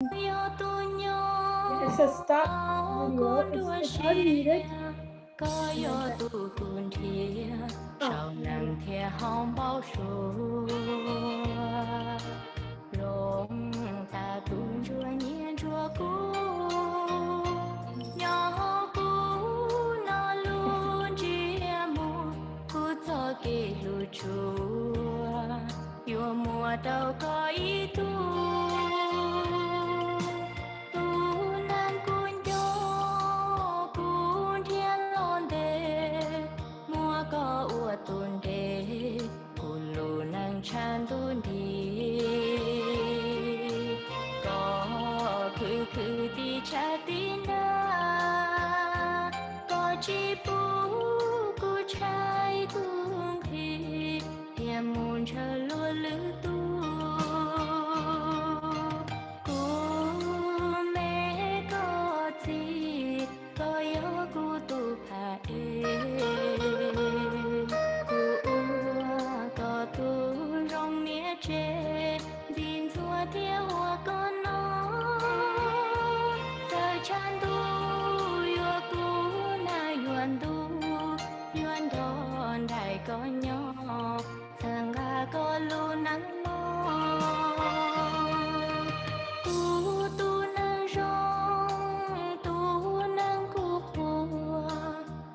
It's a stop video. It's unmuted. Có yo tu kun thia sau nang thia hong bao số long ta tun chua nhiên chua cu nhỏ cu nó luôn chia mùa cu cho kê lu chua yo mùa đâu có ý tu tuần đê lù nang chan tuần đi có khư đi cha tin na có chi bu cu trai tuông thì hiểm muôn chờ lúa lư tu cu mẹ có gì có yo cu tu pa chế din thua theo hoa con nó giờ chan tu yo cu na yuan tu yuan đòn đại có nhỏ thằng ga có lu nắng nó tu nang rong tu nang cu phua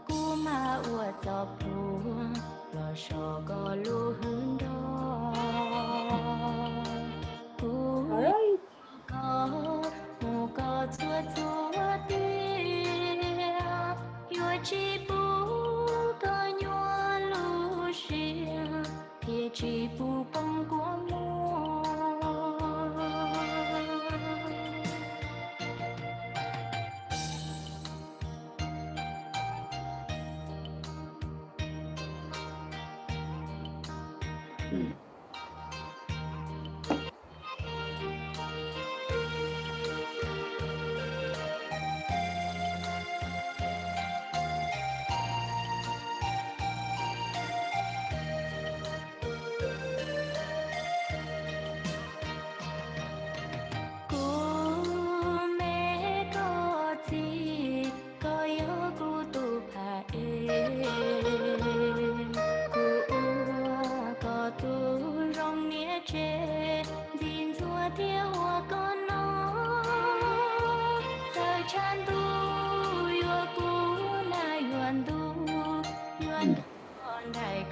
cu ma ua cho phua lo so có lu hơn đó. Chỉ bu bông của mùa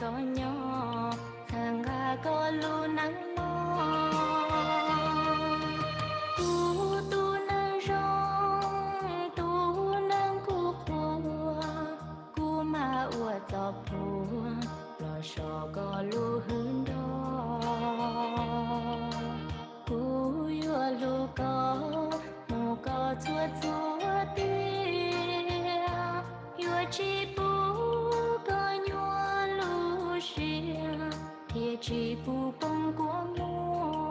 có nhỏ thằng ga có lu nắng nó tu nang rong tu nang cu phua cu ma ua cho phua lo so có lu hơn đó cu yo lu có mu có chua tia yo chi bu chỉ bu bông của mùa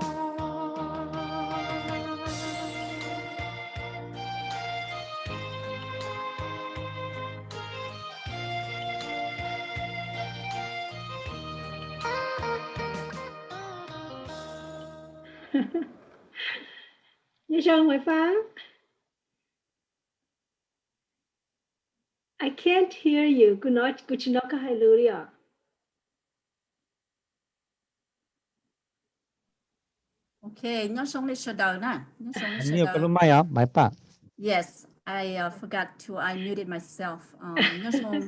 You show my phone? I can't hear you. Kuch no ka hallelujah. Okay, nhớ xong đi sơ đời nè. Nhiều cái lúc mai á, máy pa. Yes, I forgot to unmuted myself. Nhớ xong.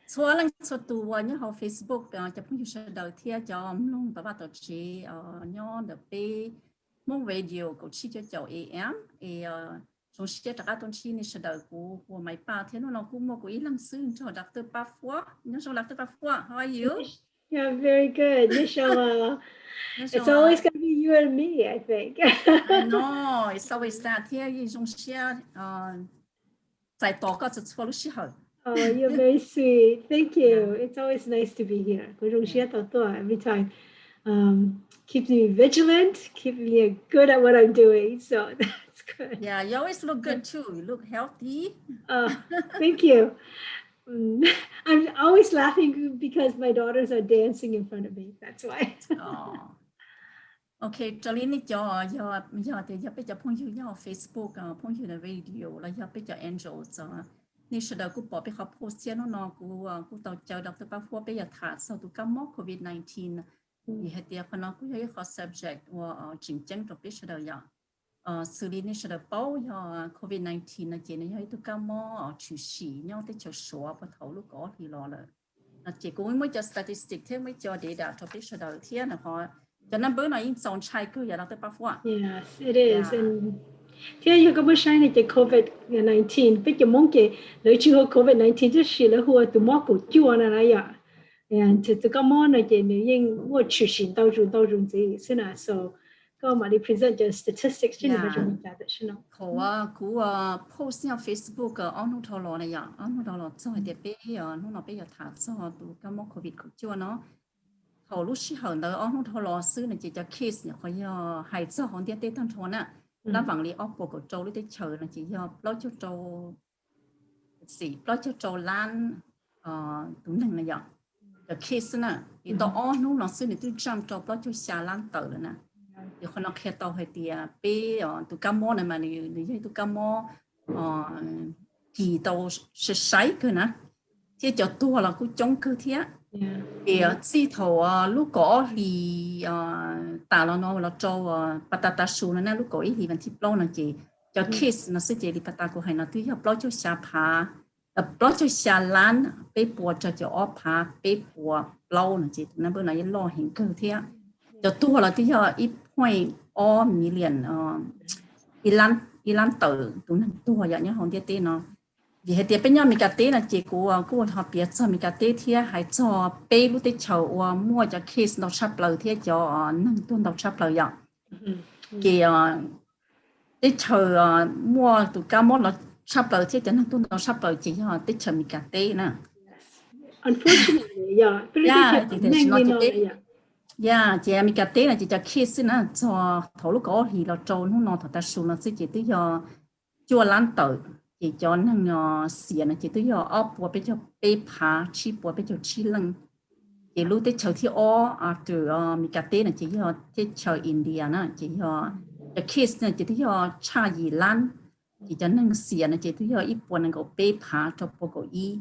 Xóa lần số tu vào nhớ học Facebook chụp những sơ đời thia cho luôn bà tổ chức nhớ được đi Hmong Radio của chi cho cháu AM trong xe tất cả tôn chi này sơ đời của máy pa thế nó cũng một cái lăng xương cho Dr. Foua. Nhớ xong Dr. Foua, how are you? Yeah, very good. Nishala. It's always going to be you and me, I think. No, it's always that. Here you don't share. Oh, you're very sweet. Thank you. Yeah. It's always nice to be here. Every time. Keeps me vigilant, keeps me good at what I'm doing. So that's good. Yeah, you always look good too. You look healthy. Thank you. I'm always laughing because my daughters are dancing in front of me. That's why. OK，这里呢要的要比较朋友要 Facebook 朋友的 radio 了要比较 Angel 咗，你是的，กูบอกไปเขาโพสต์เนาะกูต่อเจ้าดอกบ้าพวกไปอย่าถาดสาวตุกมอ Covid-19 อีเหตุเคนกูยังขอ subject ว่าจริงจังตัวไป是的呀，xử lýนี่是的包呀 Covid-19 นะเจนี่ยังตุกมอ取消ยังได้จะชัวร์พอเขาลูกก็ที่รอเลยนะเจกูไม่จะ statistic ที่ไม่จะ data ตัวไป是的เที่ยนะพอจะนั่นเบอร์หน่อยยิ่งสอนใช้ก็อย่าเราได้บ้าพวก Yes, it is. And here you go shine the COVID-19. Bây giờ mong cái lấy chữ COVID-19 just chỉ là hoa tụ mỏ của chúa na này à. And to come on again, nhưng mua chữ xin đau run gì, xin à so. Có mà đi present the statistics trên này chúng ta được xin không? Cú post trên Facebook anh hùng thảo luận này à, anh hùng thảo luận cho để bé nó nói bây giờ thả cho tụ cái mỏ Covid của chúa nó. Hầu lúc xí hầu đó anh hùng thảo luận xứ này chỉ cho case này khỏi hay cho họ đi tết thanh thôn á. Lá vàng li ốc của châu lúc tết chờ là chỉ do lo cho châu gì lo cho châu lan đúng năng này vậy. The case nè, thì tao ó nó là xưa này tôi chăm châu lo cho xà lan tờ rồi nè. Thì con nó khe tao hay tiệt bé tụi cam mò này mà này tụi cam mò thì tao sẽ sấy cơ nè. Thì cho tôi là cũng chống cơ thế. Thì chỉ thầu lúc có thì ta nó là cho patata su nó lúc có thì mình tiếp lâu là chỉ cho case nó sẽ chỉ đi patata của hay nó tuy học lâu cho xà phá lâu cho xà lan bé bùa cho ốp phá bé bùa lâu là chỉ nó bữa nay lo hiện cơ thế cho tôi là tuy học ít point million ilan tử tụi nó tôi vậy nhá không biết tên nó vì hệ tiệp bên nhau mình cả tế là chỉ của họ biết cho mình cả tế thì hãy cho bé lúc tế chầu mua cho case nó sắp lời thì cho nâng tuần đầu sắp lời vậy thì tế chầu mua tụ cá món nó sắp lời thì cho nâng tuần đầu sắp lời chỉ cho tế chầu mình cả tế nè. Unfortunately, chị mình cả tế là chỉ cho case nè cho thầu lúc có thì là trâu nó thật ta số nó sẽ chỉ tới cho chua lan tử chỉ cho năng xỉa này chỉ tới giờ ốp của bây giờ bê phá chi của bây giờ chi lăng chỉ lúc tới chờ thì từ mình cả tế này chỉ giờ tới chờ India nè chỉ giờ the case này chỉ tới giờ cha gì lan chỉ cho năng xỉa này chỉ tới giờ ít buồn năng có bê phá cho bộ có y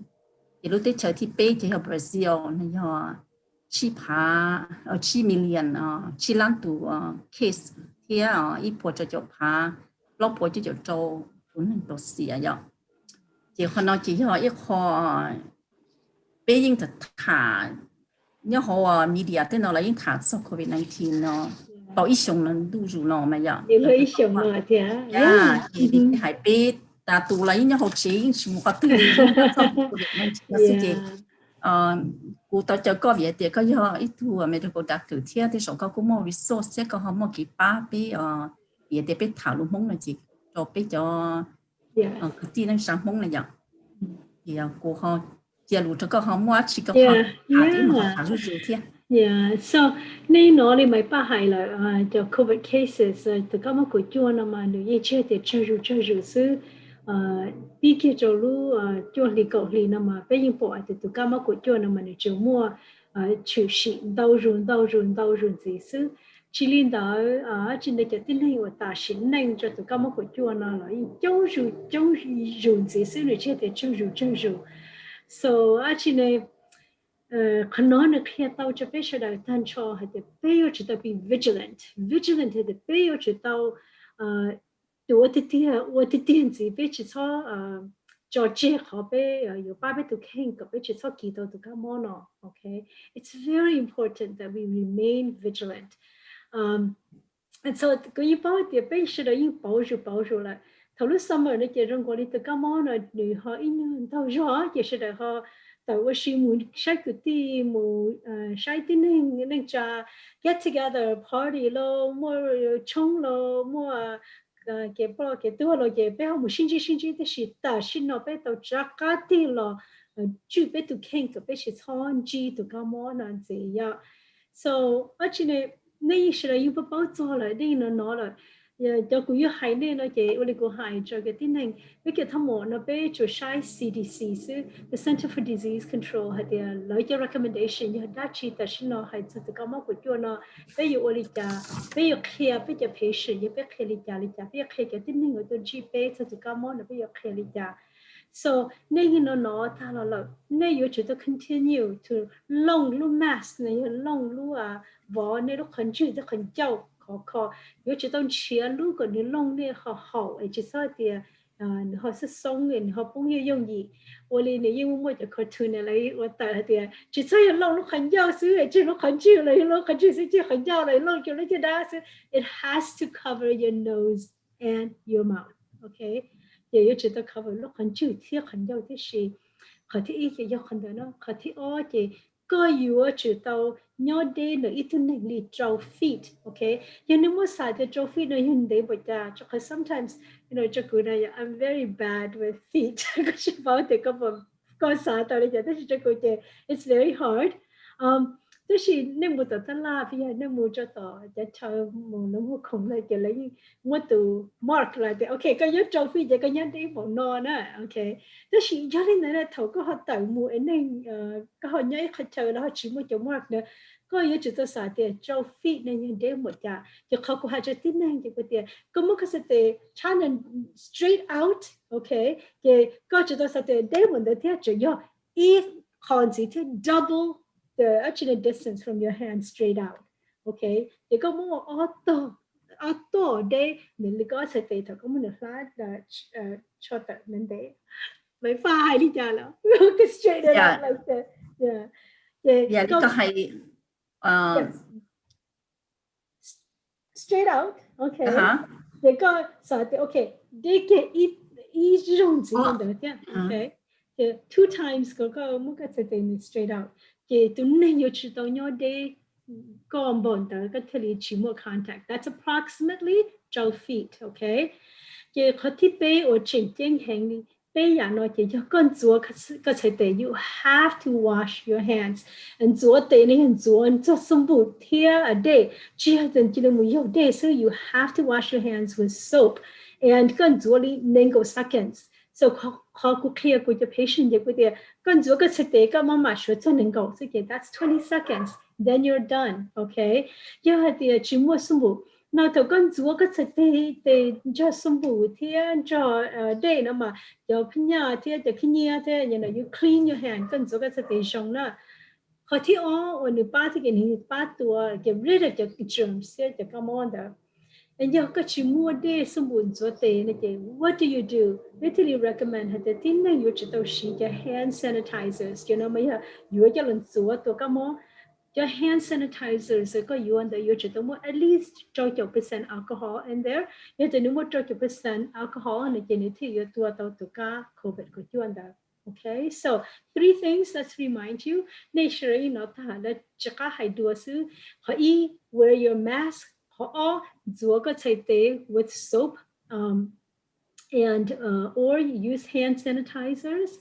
chỉ lúc tới chờ thì bê chỉ giờ Brazil này giờ chi phá chi million chi lan tụ case thì ít buồn cho phá lóc buồn cho châu nên tổ xỉa vậy, chỉ họ nói chỉ họ ít họ bây giờ thật thà, nhớ họ media tên nó là những thà sau Covid-19 nó bảo ít sống lần đủ rồi nó mà vậy, những người ít sống mà thì thì hải bé ta tụ lấy nhớ họ chỉ một cái thứ nó sẽ gì, cụ tao cho có việc thì có do ít thu medical doctor thì số có cũng mua resource có họ mua cái ba bé việc thì bé thảo luận mong là gì cho bé cho cái gì năng sáng mong này vậy thì cô họ giờ lúc cho họ mua chỉ có họ thảo luận gì thế. So nên nó thì mấy ba hay là cho COVID cases từ các mức của chua nó mà nếu như chơi thì chơi rủ xứ đi kia cho lu chua lì cậu lì nó mà bây giờ bỏ thì từ các mức của chua nó mà nếu chịu mua chịu xịn đau run gì xứ chỉ liên đó trên đây cho tin hay của ta xịn nên cho từ các mức của chua nó là châu run gì xứ nếu chơi thì châu rủ so trên đây khán nói được khi tao cho bé sẽ đào tan cho hay để bé chỉ tao be vigilant hay để bé chỉ tao tôi tiền gì bé chỉ cho chơi họ bé有爸爸都看个bé chỉ kỳ tao都干嘛呢 okay it's very important that we remain vigilant and so cái gì bảo thì bé sẽ đào những bảo rồi lại thầu lúc summer này chỉ trong quản lý từ干嘛呢女孩因tao rõ chỉ sẽ đào họ tại vì sự muốn sai cái gì muốn sai tin nên cha get together party lo mua chung lo mua cái bao cái tua lo cái bé họ muốn sinh chi thì sự ta sinh nó bé tao chắc cái gì lo chú bé tụ khen cái bé sự thon chi tụ cái món nào gì ya so ở trên này này sẽ là yêu bảo cho lại đây nó là cho cô yêu hay nên nó chỉ uli cô hay cho cái tin này với cái thằng mỏ nó bé cho sai CDC the Center for Disease Control hay là lấy cho recommendation như đã chỉ ta xin nó hay cho cái máu của cho nó bây giờ uli cha bây giờ care bây giờ patient như bây giờ care bây giờ care cái tin này người tôi chỉ bé cho cái máu nó bây giờ care cha so nên nó ta là nên yêu chúng ta continue to long lu mask này long lu vỏ nên nó khẩn trương nó khẩn trâu khó nếu chỉ tông chia lu còn nếu long nên họ chỉ sao thì họ sẽ sống nên họ cũng như dùng gì ôi này như một cái cartoon này lấy ở tại thì chỉ sao long nó khẩn trâu xứ chỉ nó khẩn trương này nó khẩn trương sẽ chỉ khẩn trâu này long cho nó chỉ đa it has to cover your nose and your mouth okay giờ chỉ ta cover nó khẩn trương thiết khẩn trâu thế gì khẩn thiết ý chỉ do khẩn đó nó khẩn thiết ó chỉ có yếu chỉ tao nhớ đến là ít thứ này là trâu feet, okay? Nhưng nếu mà sai thì trâu feet nó hiện đấy bởi cha, cho sometimes cho cô này I'm very bad with feet, có chỉ bảo thì có sai tao đấy, thế cho cô chơi it's very hard. Thế thì nếu mà tao thân là bây giờ nếu mà cho tao cho một nó một không lại chỉ lấy một từ mark lại thì okay có nhớ trâu feet thì có nhớ đến một non á, okay? Thế thì cho nên là thầu có họ tự mua cái này có họ nhớ họ chờ là họ chỉ mua chỗ mark nữa có yếu chỉ tôi xài tiền trâu feet này như thế một cha thì họ cũng hay cho tin năng thì có tiền có một cái tiền channel straight out okay thì có chỉ tôi xài tiền để một đợt thế chỉ do if còn gì thì double the actual distance from your hand straight out okay thì có một auto để mình có thể tiền thôi có một flat là cho tận nên để mấy pha hay đi cha là cái straight out like that yeah có hay straight out okay thì có sao thì okay để cái ít dùng gì được chứ okay thì two times có một cái tiền straight out thì tụi nên nhớ chỉ tao nhớ để có một cái thể chỉ một contact that's approximately 12 feet okay thì có thiết bị ở trên tiếng hành bây giờ nói chỉ cho con chúa có thể để you have to wash your hands and chúa để này chúa cho sông bùn thia ở đây chỉ là một yêu đây so you have to wash your hands with soap and con chúa đi nên go seconds so họ cũng clear của your patient vậy cái con chúa có thể để cái mà sửa cho nên go so that's 20 seconds then you're done okay giờ thì chỉ mua sông bùn nào thầu con chúa có thể cho sông bùn thì cho đây nó mà cho nhà thì cho khi nhà thì you know you clean your hand con chúa có thể dùng nó họ thì ở nửa ba thì cái nửa ba tuổi get rid of the germs cho cái món đó and giờ có chỉ mua đây sông bùn chúa thì này what do you do we really recommend hay là tin này you chỉ tao xí cho hand sanitizers you know mấy you cho lần chúa tôi cái món your hand sanitizers có you under you chỉ tao mua at least 20% alcohol in there you tao mua 20% alcohol này chỉ thì you tao cả COVID của you under okay so 3 things let's remind you make sure you know ta là chỉ có hai đứa sự họ wear your mask họ chúa có thể with soap and or use hand sanitizers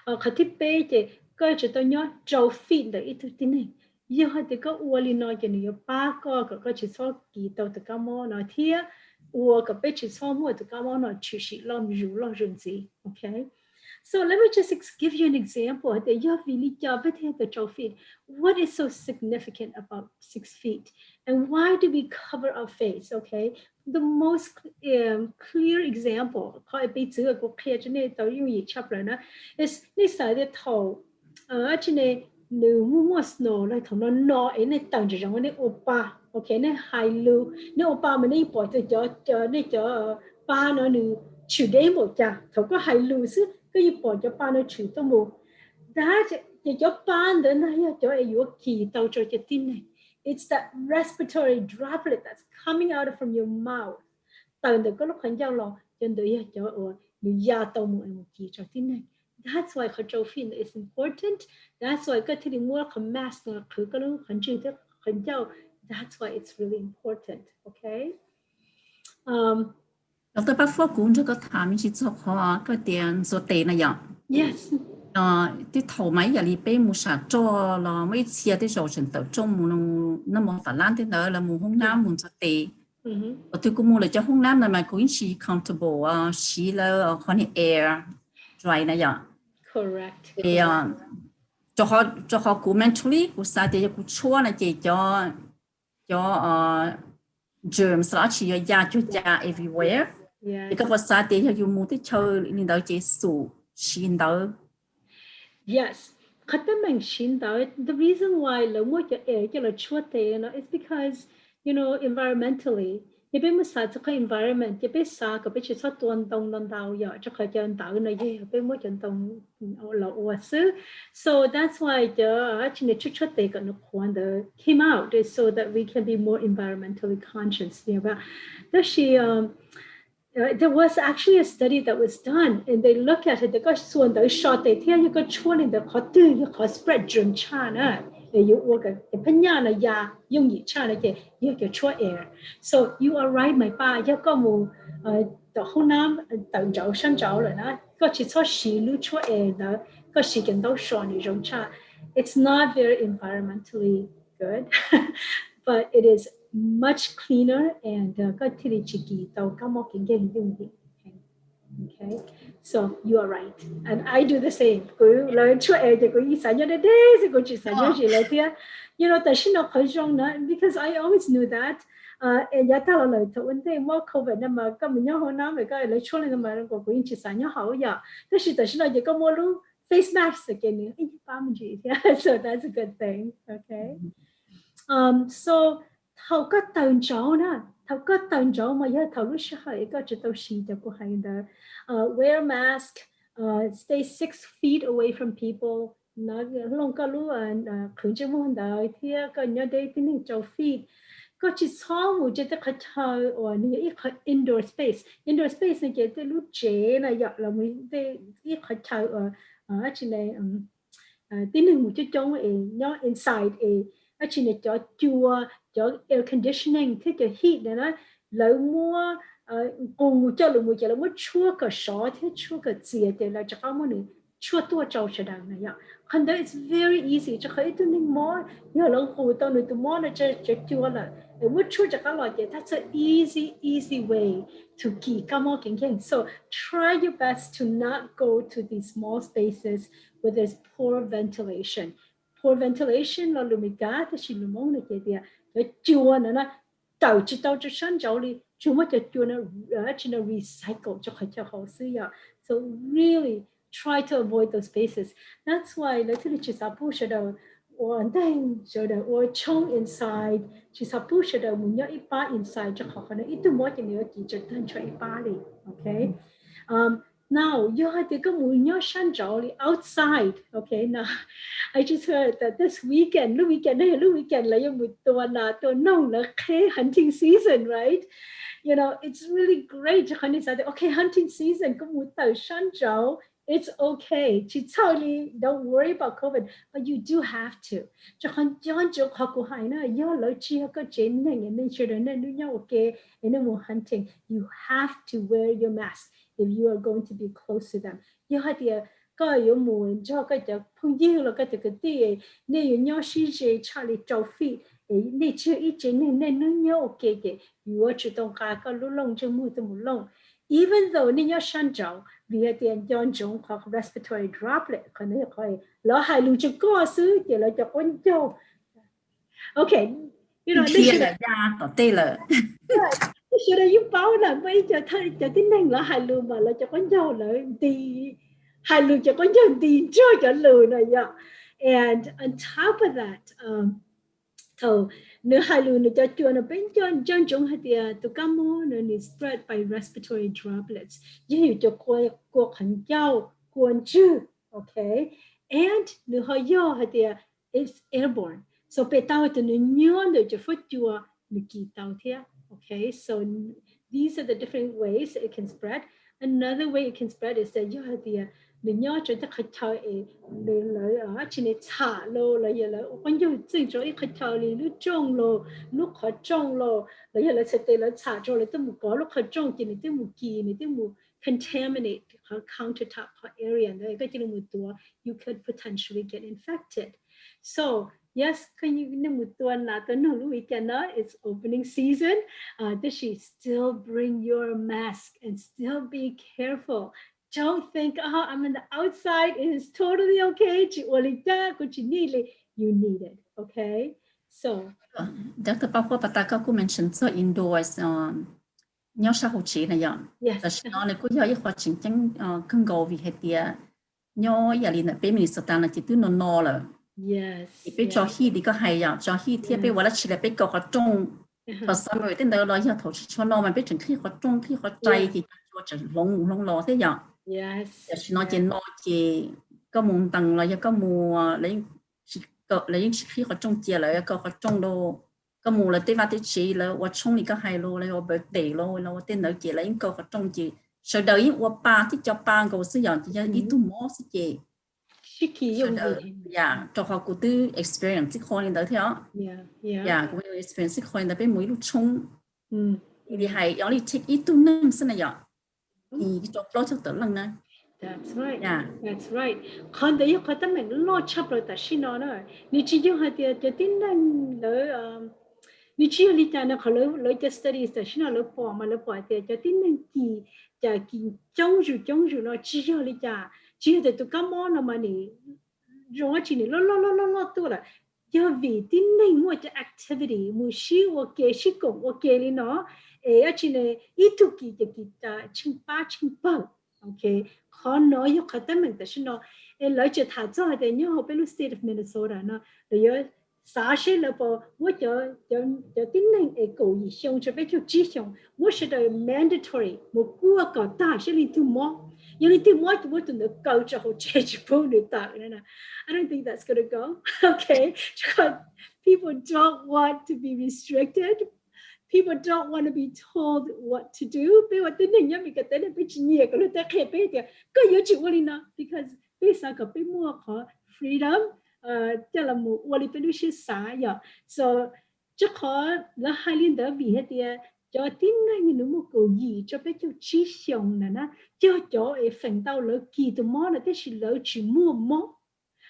họ thiết bị thì có chỉ tao nhớ trâu feet là ít thứ này giờ thì có uali nói cái này ba có chỉ số kỳ tàu từ cái món nói thiệt uo cái bé chỉ số mua từ cái món nói chỉ sĩ làm gì okay so let me just give you an example để giờ vì lý do biết thế the 12 feet what is so significant about 6 feet and why do we cover our face okay the most clear example có bị chữ của clear cho nên tao dùng gì chấp rồi nó is này sai để thầu ở trên này nếu mua snow lại thằng nó nọ ấy này tặng cho rằng này oppa okay này high lu này oppa mình này bỏ cho này cho ba nó nữ chịu đấy một cha thằng có high lu chứ cái bỏ cho ba nó chịu tao một đã cho ba đến này cho ai yếu kỳ tao cho cái tin này it's that respiratory droplet that's coming out from your mouth tao được có lúc khẩn giao lo cho đợi cho nữ gia tao một kỳ cho tin này. That's why control fin is important. That's why cái thì mua cái mask là cứ cái lúc khẩn trương thế khẩn giao. That's why it's really important. Okay. Dr. Bác Phước cũng cho có thảm chỉ cho họ cái tiền số tiền này ạ. Yes. Cái thầu máy giờ đi bé mua sả cho là mấy chia cái số trận tập trong nó một Phần Lan thế đó là một hôm nào một số tiền tôi cũng mua lại cho Hong Nam là mà cũng chỉ comfortable chỉ là khoan air dry này vậy. Correct. Thì cho họ cũng mentally cũng sao thì cũng chua là chỉ cho germs là chỉ cho everywhere. Thì các bác sĩ thì họ mua tới chơi nên đó chỉ số xin đó. Yes. The reason why lo mo cho air cho lo chua te no is because environmentally you be musa cho cái environment you be sa có be chỉ sa tuần đông đông đào ya cho cái chân đào này ye be mo chân đông lo wasu. So that's why the actually chua te có nó quan came out is so that we can be more environmentally conscious. There was actually a study that was done, and they look at it. They got so on the shot. They tell you got churning the hot you got spread germ chana. You work at the panyana ya yung yi chana ke you get chua air. So you are right, my pa. You go mu the Honam tang zhao shan zhao le na. Got you so she lu chua air na. Got she can do shoni zhong cha. It's not very environmentally good, but it is much cleaner and got tili chiki tau kamo kingen yung. Okay, so you are right, and I do the same. Go learn chua air go yi san yo de days go chi san yo ji le tia. The shi no khoi zhong na because I always knew that. And ya ta lo to one day more COVID na ma ka mo ho na me ka le chua le ma go go yin chi san yo hao ya. Ta shi no je ko mo lu face mask again. So that's a good thing. Okay. So thầu có tần chỗ nè, thầu có tần chỗ mà giờ thầu lúc sau có chỉ tao xí cho cô hay đó. Wear mask, stay 6 feet away from people. Nó long có lúc khử trùng môn đời thì có nhớ đây thì nên châu feet. Có chỉ sau một chút cái thầu or những cái indoor space. Indoor space này chỉ tới lúc chế là dọc là mình tới cái thầu ở trên này tin nên một chút trong nhớ inside actually cho chua cho air conditioning thế cho heat này nó lấy mua cùng cho lượng mua cho là mua chua cả sọ thế chua cả gì thì là cho các món chua tua trâu sẽ đằng này ạ. Còn đó it's very easy cho thấy tôi nên mua nhớ là hồ tao nơi tôi mua nó cho chua là mua chua cho các loại thì that's an easy way to keep các món kinh. So try your best to not go to these small spaces where there's poor ventilation. Poor ventilation là lùi cá thì chỉ lùi mông này kìa cái chua nó tàu chỉ tàu cho sáng cháu đi chua mất cho chua nó chỉ nó recycle cho họ sử dụng. So really try to avoid those spaces. That's why lấy thứ chỉ sao push đầu or then cho đầu or chong inside chỉ sao push đầu muốn nhớ ít ba inside cho họ nó ít mỗi cái nữa chỉ cho thân cho ít ba đi. Okay. Now, you have to go outside. Okay, now I just heard that this weekend là hunting season, right? It's really great. Okay, hunting season, it's okay. Don't worry about COVID, but you do have to. Hunting, you have to wear your mask if you are going to be close to them. You had the có mùi cho cái phong dư là cái tì nên nhau xí chế Charlie trâu phi nên chưa ít chế nên nó nhau ok kì you are chỉ tông cả có lú lông trong mũi từ mũi lông even though nên nhau san trâu vì tiền John Jong có respiratory droplet còn nó coi lo hai lú cho có xứ chỉ là cho con châu okay kia là da tỏ tê là sau đó giúp báo là mấy cho tiếng năng là hai lú mà là cho con châu lại thì hai lú cho con châu thì cho lú này ya. And on top of that, so nếu hai lú nó cho chuột nó bên John Jong hay thì tụ cam mô nó spread by respiratory droplets. Như hiểu cho cuộc hành châu cuốn chữ, okay? And nếu họ yo hay thì it's airborne. So pe tao thì nó nhon được cho phút chùa nó kỳ tao thế. Okay, so these are the different ways it can spread. Another way it can spread is that you have the nhớ cho tất cả trời lời ở trên này xả lô là giờ là quan trọng chỉ cho ít trời thì lúc trông lô lúc khó trông lô là giờ là sẽ tới là xả cho là tôi muốn có lúc khó trông thì tôi muốn kỳ này tôi muốn contaminate her countertop her area đấy cái chuyện một tuổi you could potentially get infected. So Yes, can you name một tuần là tuần nào weekend đó, it's opening season. Does she still bring your mask and still be careful? Don't think, I'm on the outside. It is totally okay. Chị Olita, chị need it. You need it, okay? So. Dr. Bao Bata có mention so indoors. Nhớ sao hồ chí này vậy? Yes. Tại sao này cũng giờ cái quá trình chẳng không go vì hết tiệt. Nhớ giờ liền là bé mình sợ tàn là chỉ tu nó là. Yes. Bé cho hi thì có hay à, cho hi thì bé vào là chỉ là bé có trong. Thật sự rồi tên đó là giờ thầu cho nó mà bé chừng khi có trong khi có trái thì cho chừng lông lò thế vậy. Yes. Nó chỉ nó chỉ có mùng tầng là có mùa lấy khi có trong chia lại có trong đồ có mùa là tế và tế chỉ là我冲你个海路了我 birthday 咯了我电脑节了应该个中节sau đó我爸ที่จะ爸個是樣就一度摸是嘅呀就學個啲 experience 即可能到聽呀個 experience 可能到俾每路衝你係有你 take 一度能是那樣你做多就得了呢That's right. Yeah. That's right. Còn đấy có tấm mình lo chấp rồi ta xin nó nữa. Nếu chỉ dùng hạt tiền cho tin năng lỡ nếu chỉ lý ta nó kalau lỡ cho studies ta xin nó lỡ bỏ mà lỡ bỏ tiền cho tin năng kỳ trong dù nó chỉ cho lý ta chỉ để tụi các món nó mà nè rồi chỉ nè lo tu là do vì tin năng mua cho activity mua xí ok xí cũng ok lý nó chỉ nè ít tu kỳ ta chừng bao okay. Khó nói yêu khát mình ta xin nó lấy cho thà cho hay nhớ học bên state of Minnesota nó rồi xã sẽ là bỏ mỗi cho tin năng cầu gì xong cho biết cho chỉ xong mỗi sẽ là mandatory một cua cả ta sẽ lên từ mỏ nhưng lên từ mỏ thì mỗi tuần được cầu cho họ chơi chỉ phụ nữ ta nên là I don't think that's gonna go okay because people don't want to be restricted. People don't want to be told what to do. But what they need, you get that. But you need to go to the cafe. Go you just only know because basic a bit more freedom. Tell them what it do she say. So just call the Highlander vì hết địa. Cho tin này như một câu gì cho bé cho trí xong nè na. Cho phần tao lỡ kỳ tụi mó là thế là lỡ chỉ mua mó.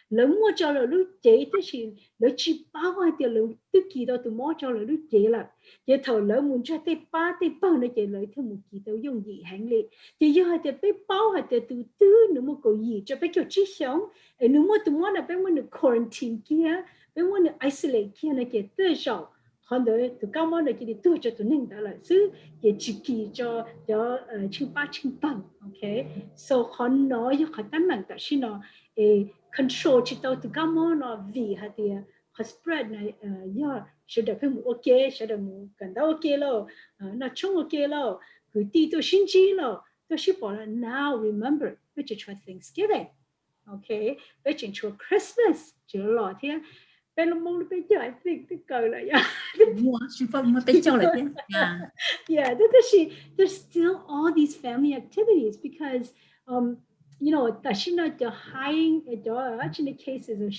Lỡ mua cho là lúc chế thế là lỡ chỉ bao hai tiền lỡ tức kỳ đó tụi mó cho là lúc chế là giờ thầu lỡ muốn cho tê bao nó chế lợi thêm một kỳ tao dùng gì hạng lệ giờ giờ hai tiền bé bao hai tiền từ từ nữa một câu gì cho bé kiểu trí sống nữa một tụi mó là bé muốn được quarantine kia bé muốn được isolate kia nó chế tới rồi còn đợi tụi cao mó nó chỉ để tôi cho tụi mình đó là xứ giờ chỉ kỳ cho chừng bao okay so còn nói cho khách tán mạng ta xin nó control chỉ tao tụi cao mó nó vì hai tiền spread này sẽ được phải ok sẽ được cần đâu ok lo nó chung ok lo cứ đi tôi xin chi lo tôi sẽ bảo là now remember bây giờ cho Thanksgiving ok bây giờ cho Christmas cho lo thế bây giờ mong bây giờ I think cái là mua chỉ phải mua bây giờ là thế yeah there's still all these family activities because you know ta xin nó cho hai cho actually cases of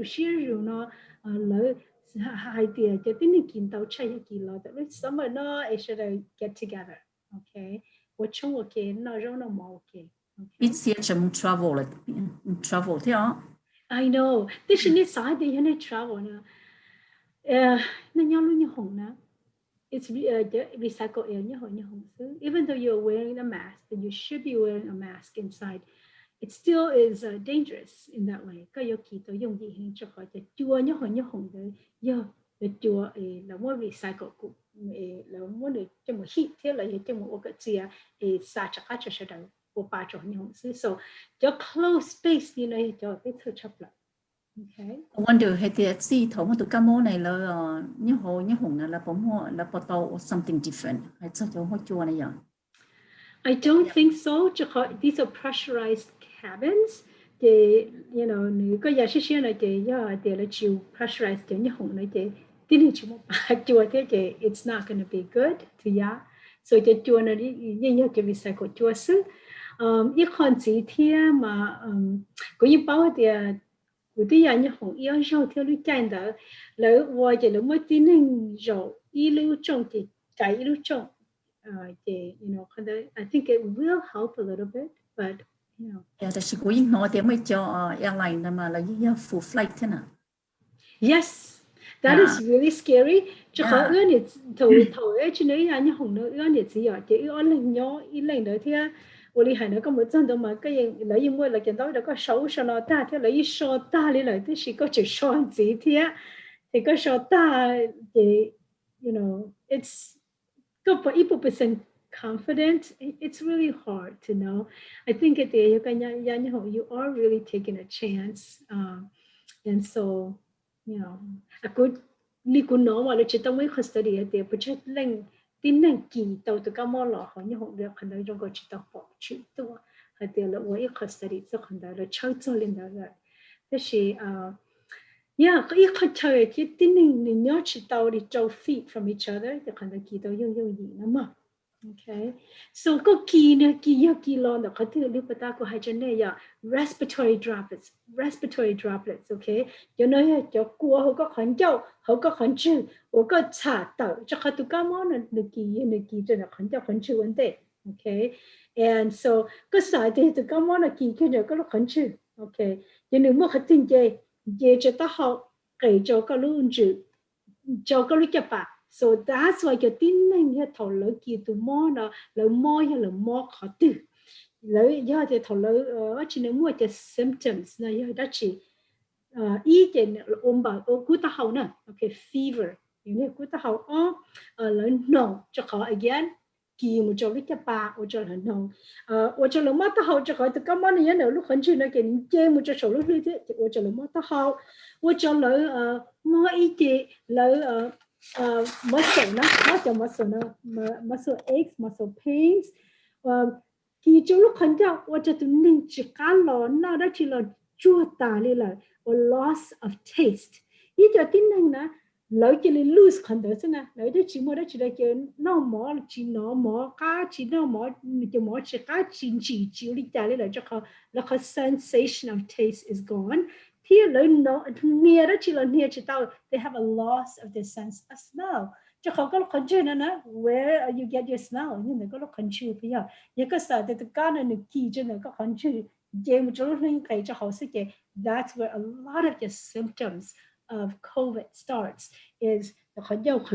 share rủ nó lỡ hai tiền cho tin kiến tàu chạy kỳ lo tại lúc summer nó should get together okay what chung okay nó rồi nó mau okay ít xíu chấm travel thế à I know this is not side they need travel nữa nó nhau luôn như hồng nữa it's recycle air như hồng even though you're wearing a mask and you should be wearing a mask inside it still is dangerous in that way. Cái kỳ tôi dùng gì hình cho khỏi cho chua như hồng đấy, để chua là muốn recycle cũng là muốn để cho một heat thế là cho một cái gì xả chắc cho sẽ được của ba chỗ như hồng xứ. So cho close space như này cho cái thứ chấp lại. Okay. I wonder hay thì si thấu một tụ cam mô này là như hồng là bỏ tàu something different hay sao cho hoa chua này vậy? I don't think so. These are pressurized cabins. They, you know, nếu có nhà xe này thì để là chịu pressurized thì như hồng này thì tin là chịu một chùa thế thì it's not going to be good to ya. So cái chùa này như cái recycle chùa sức. Ít con gì thì mà có những bao thì của tôi như hồng yêu rau theo lưu chạy đó, lỡ qua thì lỡ mới tin hình rau y lưu trồng thì cái y lưu trồng. You know, I think it will help a little bit, but you know. Yeah, that's good. Nói tiếng mới cho airline mà là full flight thế nào? Yes, that is really scary. Chứ khó ưa nhiệt thầu ấy chứ nếu như hồng nó ưa nhiệt gì ở chỉ ưa lên nhỏ ít lên nữa thì我哋係那個冇真到嘛，個人你要麼嚟見到那個手上咯，但係你手大你嚟都是個隻雙子貼，你個手大嘅，you know it's 個100% confident. It's really hard to know. I think at the you are really taking a chance, and so you know a good li kun no mà chỉ tao mới custody ở đây, but just lên tin năng kỳ tao từ cái mỏ lọ họ như họ việc khẩn đấy trong cái chỉ tao bỏ chịu tua ở đây là với custody cho khẩn đấy là chơi cho lên đó rồi, thế thì yeah cái khẩn chơi thì tin năng nhớ chỉ tao đi trao feet from each other thì khẩn đấy kỳ tao yêu gì nữa mà. Okay, so có kỳ nữa kỳ lo đó có thứ lúc ta có hai chân này respiratory droplets, okay, cho nên cho cua họ có khẩn châu họ có khẩn chữ họ có trả tàu cho họ tụ cá món là kỳ cho là khẩn chữ vấn đề, okay, and so có sai thì tụ cá món là kỳ cái này có lúc khẩn chữ, okay, cho nên mua khẩn tin dê cho ta họ kể cho có lúc chữ cho có lúc chập so that's why cái tin này như thầu lỡ kỳ tụ mò nó lỡ mò hay lỡ mò khó từ lỡ do thì thầu lỡ chỉ nếu mua cái symptoms này do đó chỉ ý cái ôm bảo cú ta hậu nè, okay, fever, you cú ta hậu lỡ nồng cho khó again kỳ một chỗ lúc cái ba một chỗ là nồng một chỗ lỡ mò ta hậu cho khỏi từ cái món này nữa lúc khẩn trương nó cái chơi một chỗ lúc như thế một chỗ lỡ mò ta hậu một chỗ lỡ mò ý cái lỡ muscle aches, muscle pains. Thì trong lúc khẩn trương, tôi cho tụi mình chỉ cá lò nó đó chỉ là chua tả đi là or loss of taste. Ý cho tin rằng là lỡ chỉ là lose khẩn đó chứ nè, lỡ đó chỉ là cái nó mỏ cá chỉ nó mỏ chỉ cá chỉ đi tả đi là cho họ là cái sensation of taste is gone. Here, near they have a loss of the sense of smell. Cho họ có control nữa, where you get your smell, nhưng mà có control bây giờ. Nhưng cái sao thì cái này kỳ cho nó có control. ਜੇ một chỗ nên cái cho họ sẽ cái that's where a lot of the symptoms of COVID starts is the control,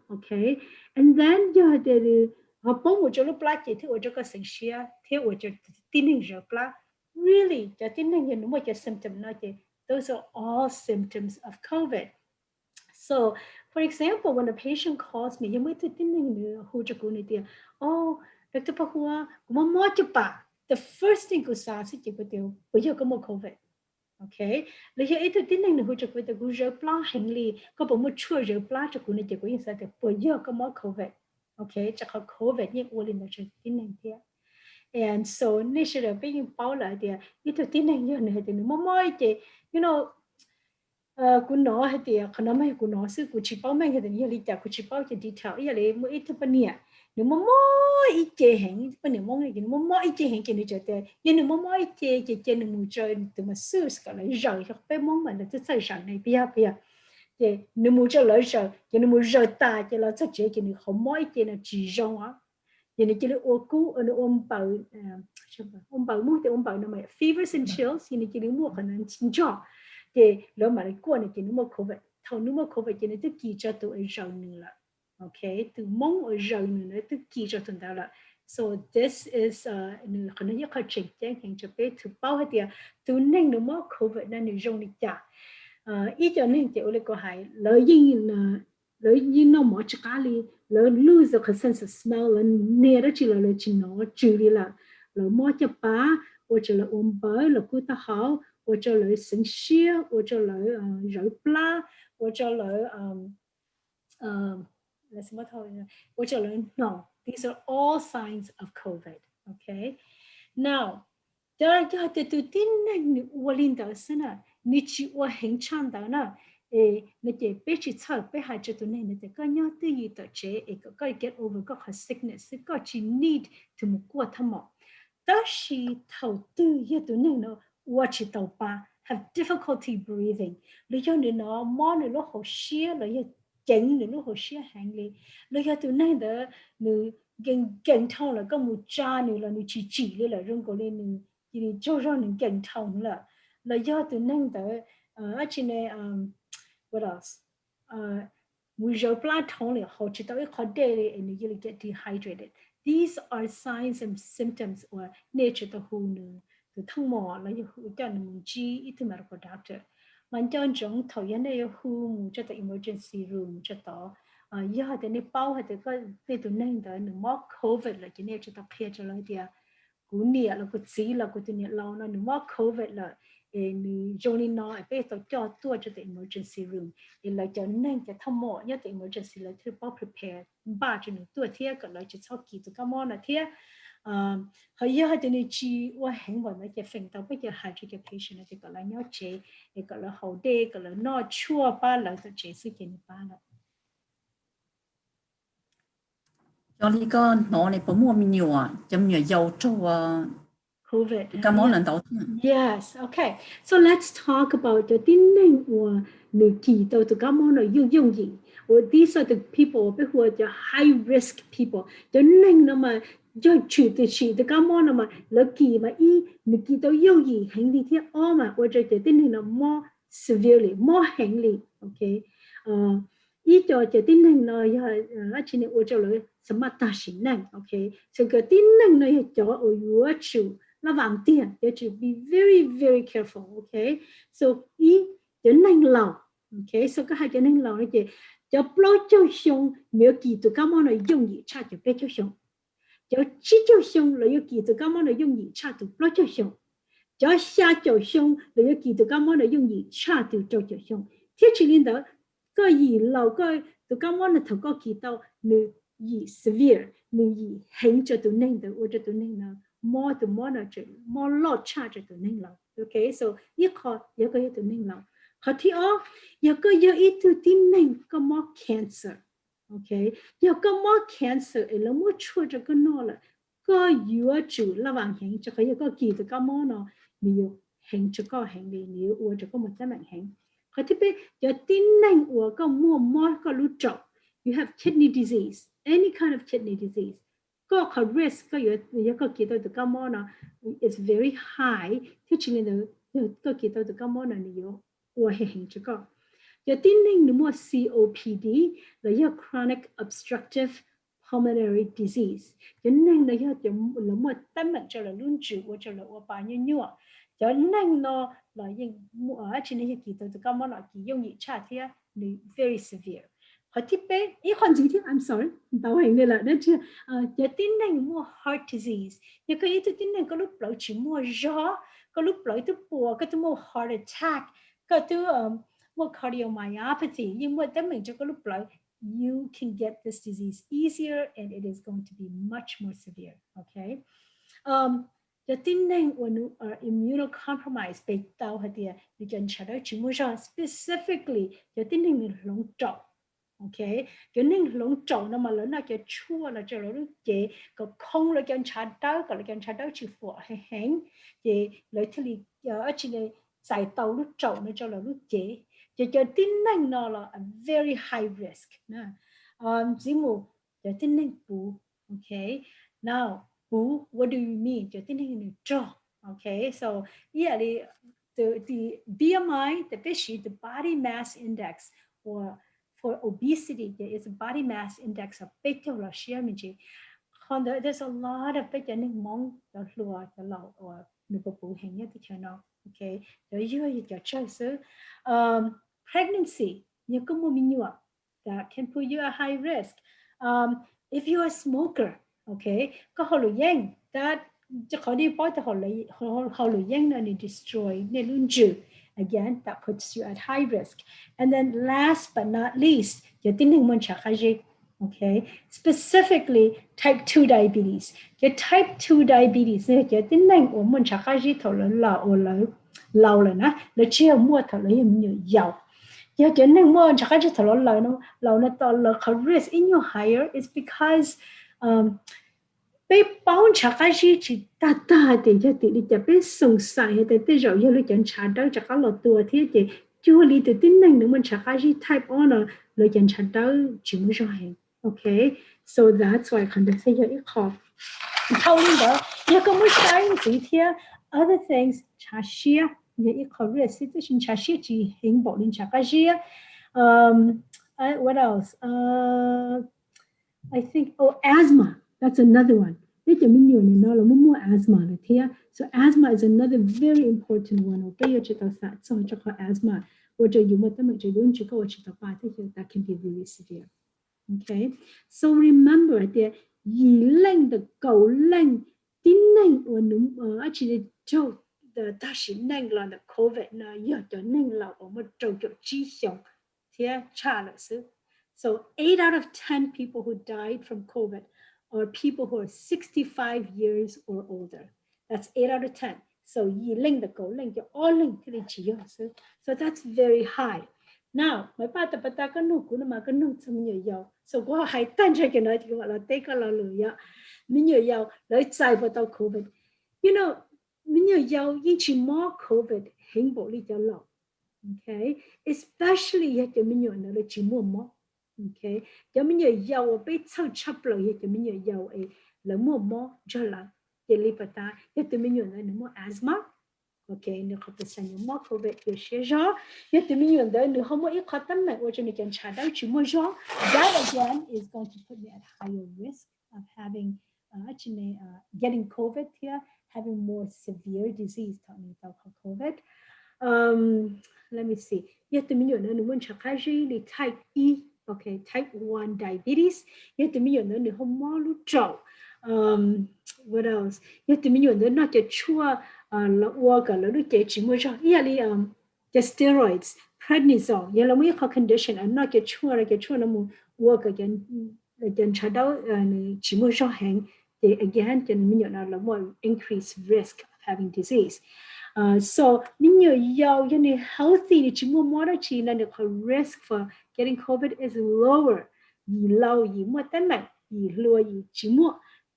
okay, and then giờ thì họ bố một chỗ lúc plá chỉ thì ở chỗ cái sinh share, thì ở chỗ tin hình rồi plá. Really, cho tin rằng những một cái symptom nói chứ, those are all symptoms of COVID. So, for example, when a patient calls me, you might think rằng who cho cô này thì, oh, Dr. Pahua, cũng mua cho bà. The first thing cô sa sẽ chỉ có điều, bây giờ có một COVID, okay? Lấy giờ ấy tôi tin rằng who cho cô thì cô rửa plá hành lý, có bộ một chua rửa plá cho cô này chỉ có những sao thì bây giờ có một COVID, okay? Chắc có COVID nhưng ô lên đó cho tin rằng thế. And so initially being bảo lại thì ít tin này như này thì nó mới thì you know cũng nói hay thì khả năng mấy cũng nói sự cũng chỉ bảo mấy cái thì lý giải cũng chỉ bảo cái detail ý là mỗi ít bên nhỉ nếu mà mỗi ít chế hàng bên nếu mỗi cái nếu mỗi ít chế hàng cái này cho thế nhưng nếu mỗi ít chế nếu mỗi chơi từ mà xử cái này rồi các bé mong mà là cái sai sản này bia thì nếu mỗi chơi lại rồi thì nếu mỗi rồi ta thì là chắc chế cái này không mỗi chế là chỉ rong á. Jadi kita oku ada ombau mu te ombau nama fevers and chills ini kita mu kena cinca te lo mà qua này kita mu COVID thầu nu mu COVID kita tu kỳ cho tu ở rau nữa là okay tu mong ở rau nữa tu kỳ cho tu đó là so this is nu kena nhớ khai trình hàng cho bé tu bao hết tiệt tu nên nu mu COVID nên nu rong đi chả ít cho nên te ole có hay lợi gì nó mỏ chỉ cá li lose the sense of smell and near đó chỉ là chỉ nó trừ đi là mỏ cho bá hoặc là bơi là cú ta hảo hoặc là sinh xia hoặc là rửa plá hoặc là là什么thôi hoặc là no these are all signs of COVID, okay. Now đó cho tôi tin này uolin đó xem nào ni chỉ uo hình trang đó nè nó chỉ biết chỉ sợ biết hai chỗ tụi này nó có nhớ từ gì tới chế có get over có cái sickness có chỉ need to một qua thăm mỏ đó là thầu tư giờ tụi này nó watch tàu ba have difficulty breathing lý do này nó mò này nó hồ xía là giờ chỉnh này nó hồ xía hàng lý do tụi này đó nó gần thâu là có một cha này là nó chỉ lên là rung cổ lên nó chỉ cho nên gần thâu là do tụi này đó actually what else we show blood only how to do it daily and you get dehydrated. These are signs and symptoms or nature the who knew the tongue more like you done G it medical doctor. One John Jong Toyana who just the emergency room just you had any power to go to name the more COVID like you nature the page idea. Cũng nè là có chỉ là có chuyện lâu nó more COVID là Johnny nói bây giờ cho tôi cho the emergency room là cho nên cái thăm mộ nhất the emergency là thứ bao prepare ba cho nên tôi thiệt cái là chỉ sau kỳ tôi cảm ơn là thiệt họ giờ họ nên chỉ qua hành vận cái phần đầu bây giờ hai cái patient thì cái là nhau chế cái là hậu đề cái là nó chua ba là tôi chế sự kiện ba là cho lý có nó này bấm mua mình nhiều chấm nhiều dầu cho COVID. Cảm ơn lần đầu tiên. Yes, okay. So let's talk about the tin nên của người kỳ đầu từ cảm ơn là dùng gì. These are the people who are the high risk people. Cho nên mà cho chủ từ cảm ơn mà là kỳ mà người kỳ đầu dùng gì hành vi thế mà hoặc者tin nên là more severely, more hành lý. Okay. cho tin nên là chỉ nên hoặc者là什么大型人 okay. So cái tin nên là cho ở yếu chủ là vàng tiền, you have to be very, very careful, okay? So, cho nên lòng, okay? So, cái hai cho nên lòng là gì? Cho bao cho xong, nếu kỳ tụ cảm ơn là dùng gì cha cho bé cho xong. Cho chỉ cho xong là kỳ tụ cảm ơn là dùng gì cha tụ bao cho xong. Cho xa cho xong là kỳ tụ cảm ơn là dùng gì cha tụ cho xong. Thế chỉ nên đó, có gì lâu có tụ cảm ơn là thật có kỳ tụ nếu gì severe, nếu gì hành cho tụ nên đó, hoặc cho tụ nên là more to monitor, more low charge to nên lòng. Okay, so you có to nên lòng. Có thì you có to tin nên có more cancer. Okay, you có more cancer, là more chua cho cái nó là có yếu chủ là vàng hành cho cái có kỳ từ cái món nó nhiều hành cho có hành vì nhiều uo cho có một cái mạng hành. Có thì bây giờ tin nên uo có more có lú trọc. You have kidney disease, any kind of kidney disease. Có risk có kỳ từ cái món nó is very high. Thế cho nên có kỳ từ cái món nó nhiều uo hành cho có. Giờ tin nên nữa COPD là chronic obstructive pulmonary disease. Cho nên là một tâm mệnh cho là luôn chịu cho là bao nhiêu nhiêu. Cho nên nó là ở trên này kỳ từ cái món nó kỳ dùng nhị cha thì very severe. Họ tiếp bé ý con gì thế? I'm sorry, tao hành này là đó chưa. Giờ tin nên mua heart disease. Giờ cái ý tin nên có lúc lỡ chỉ mua gió, có lúc lỡ tôi bùa, có tôi mua heart attack, có tôi more cardiomyopathy, nhưng mà tâm mình cho cái lúc lại, you can get this disease easier and it is going to be much more severe. Okay. The tin nên when are immunocompromised, bị tao hạt địa, you can trả lời chỉ mua ra specifically, the tin nên là lông trậu. Okay, cái nên lông trậu nó mà lớn là cái chua là cho nó chế, có không là cái trả đau, còn là cái trả đau chỉ phụ hay hén, thì lấy thì ở trên này giải tàu lúc trậu nó cho là lúc chế. Cho tin nên nó là a very high risk. Dĩ mù, cho tin nên bù. Okay. Now, bù, what do you mean? Cho tin nên cho. Okay. So, yeah, the BMI, the body mass index, or for obesity, there is a body mass index of beta Russia. There's a lot of beta nên mong the lùa, the low, or nụ bù hình nhất thì nó. Okay. So, you choice. Pregnancy, that can put you at high risk. If you're a smoker, okay, có Foua Yang, that có đi bỏ từ Foua Yang nó destroy nên luôn trừ. Again, that puts you at high risk. And then last but not least, your tin hình môn chả gì, okay, specifically type 2 diabetes. Your type 2 diabetes này your tin hình của môn chả gì thầu lâu là nó chia mua thầu lấy nhiều dầu. Yeah, cho nên mua chắc chắn thằng nó to là risk in your higher is because bé bao chắc chắn chỉ ta thì cho thì cho bé sống sai thì tới rồi giờ chọn trả đó chắc chắn là tua thế thì chưa lý từ tin này nữa mình chắc chắn type on là chọn trả đó chỉ muốn rồi. Okay, so that's why con được thấy ít khó. Thâu lên đó, giờ có muốn sai gì thế? Other things, trả share. ye I khó risk it shin cha shi chi hình bộ linh cha ka ji what else I think asthma, that's another one. Asthma so asthma is another very important one so asthma that can be really severe. Okay, so remember that yi leng the go leng tin leng actually cho the dashi leng la the COVID na ya the leng la chi xiong so 8 out of 10 people who died from COVID are people who are 65 years or older. That's 8 out of 10. So yi leng the go leng all leng so that's very high. Now, my pata pataka no kuna maka no tsamnya yao. So go hai tan check and I take a laluya. Minyo yao, let's say about COVID. You know, minyo yao ichi more COVID hingbo li yao. Okay, especially yet the minyo na le chimo mo. Okay, the minyo yao a bit so chaplo yet the minyo yao a le mo jala yelipata yet the minyo na mo asthma. Okay, nếu không phải sang mắc COVID kiểu xe gió, nhất thì mình nhận thấy nếu không có ít khó tâm mạch, cho nên can trả đau chỉ mua gió, that again is going to put me at higher risk of having actually getting COVID here, having more severe disease. Talking about COVID. Let me see. Nhất thì mình nhận thấy nếu muốn trả khai gì thì type E, okay, type 1 diabetes. Nhất thì mình nhận thấy nếu không mua lúc trâu. What else? Nhất thì mình nhận thấy nó chỉ chua là worker là lúc chỉ mua cho the steroids, prednisone, là mấy cái condition, nó cái chua nó mua worker cái trả đau chỉ mua cho hàng thì again thì mình nhận là more increased risk of having disease. So mình nhận cái healthy thì chỉ mua đó chỉ là the risk for getting COVID is lower. Yi lâu yi mua tên mạch, yi lùa yi chỉ mua.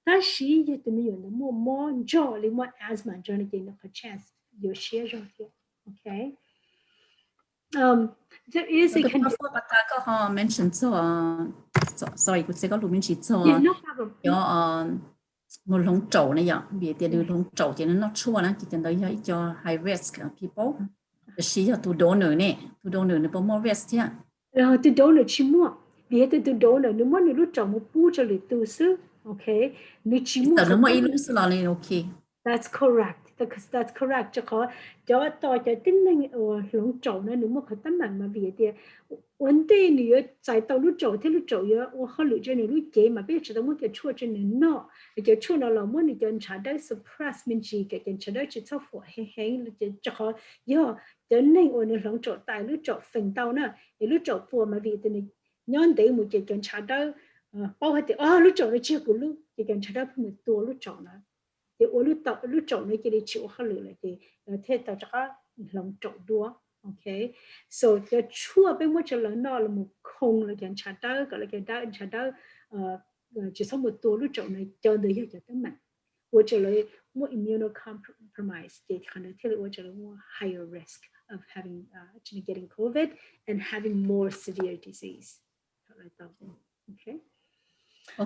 That she yet the million more jolly more asthma journey gain of a chance your share here. Okay. There is a condition mentioned sorry could say có lùm chỉ so no problem. Một lông trầu này vậy, vì tiền lông trầu thì nó chua nó chỉ cần đấy cho high risk people. She là tu donor này có more risk ya. Tu donor chỉ mua, vì tu donor nếu mà nếu trầu một bút cho lịch tu sư. Okay, that's correct. That's correct. Cho tin năng lông trầu nó nếu mà khó tâm mà vì thế vấn đề nữa tại tàu lúc trầu thế lúc trầu ya, họ lựa cho lúc chế mà bây giờ tao muốn cái chua cho nên nó cái chua nó là muốn cái trả đời suppress mình chỉ cái trả đời chỉ sau phụ hay cái cho họ ya cho nên lông trầu tại lúc trầu phình tàu nè, lúc trầu phù mà vì thế này nhon đấy một cái trả đời bao hết thì lúc trầu nó chưa của lúc thì cái trả đời một tua lúc trầu nó thì lúc trầu nó cái chịu họ lựa lại thì thế tao chắc lông trầu đua. Okay, so the chua bên một chỗ nó là một không là cái trả đời gọi là cái trả đời chỉ sau một tua lúc trầu này cho đời hiểu cho tấm mặt, một chỗ là more immunocompromised thì khả năng thế là một chỗ là more higher risk of having actually getting COVID and having more severe disease. Okay.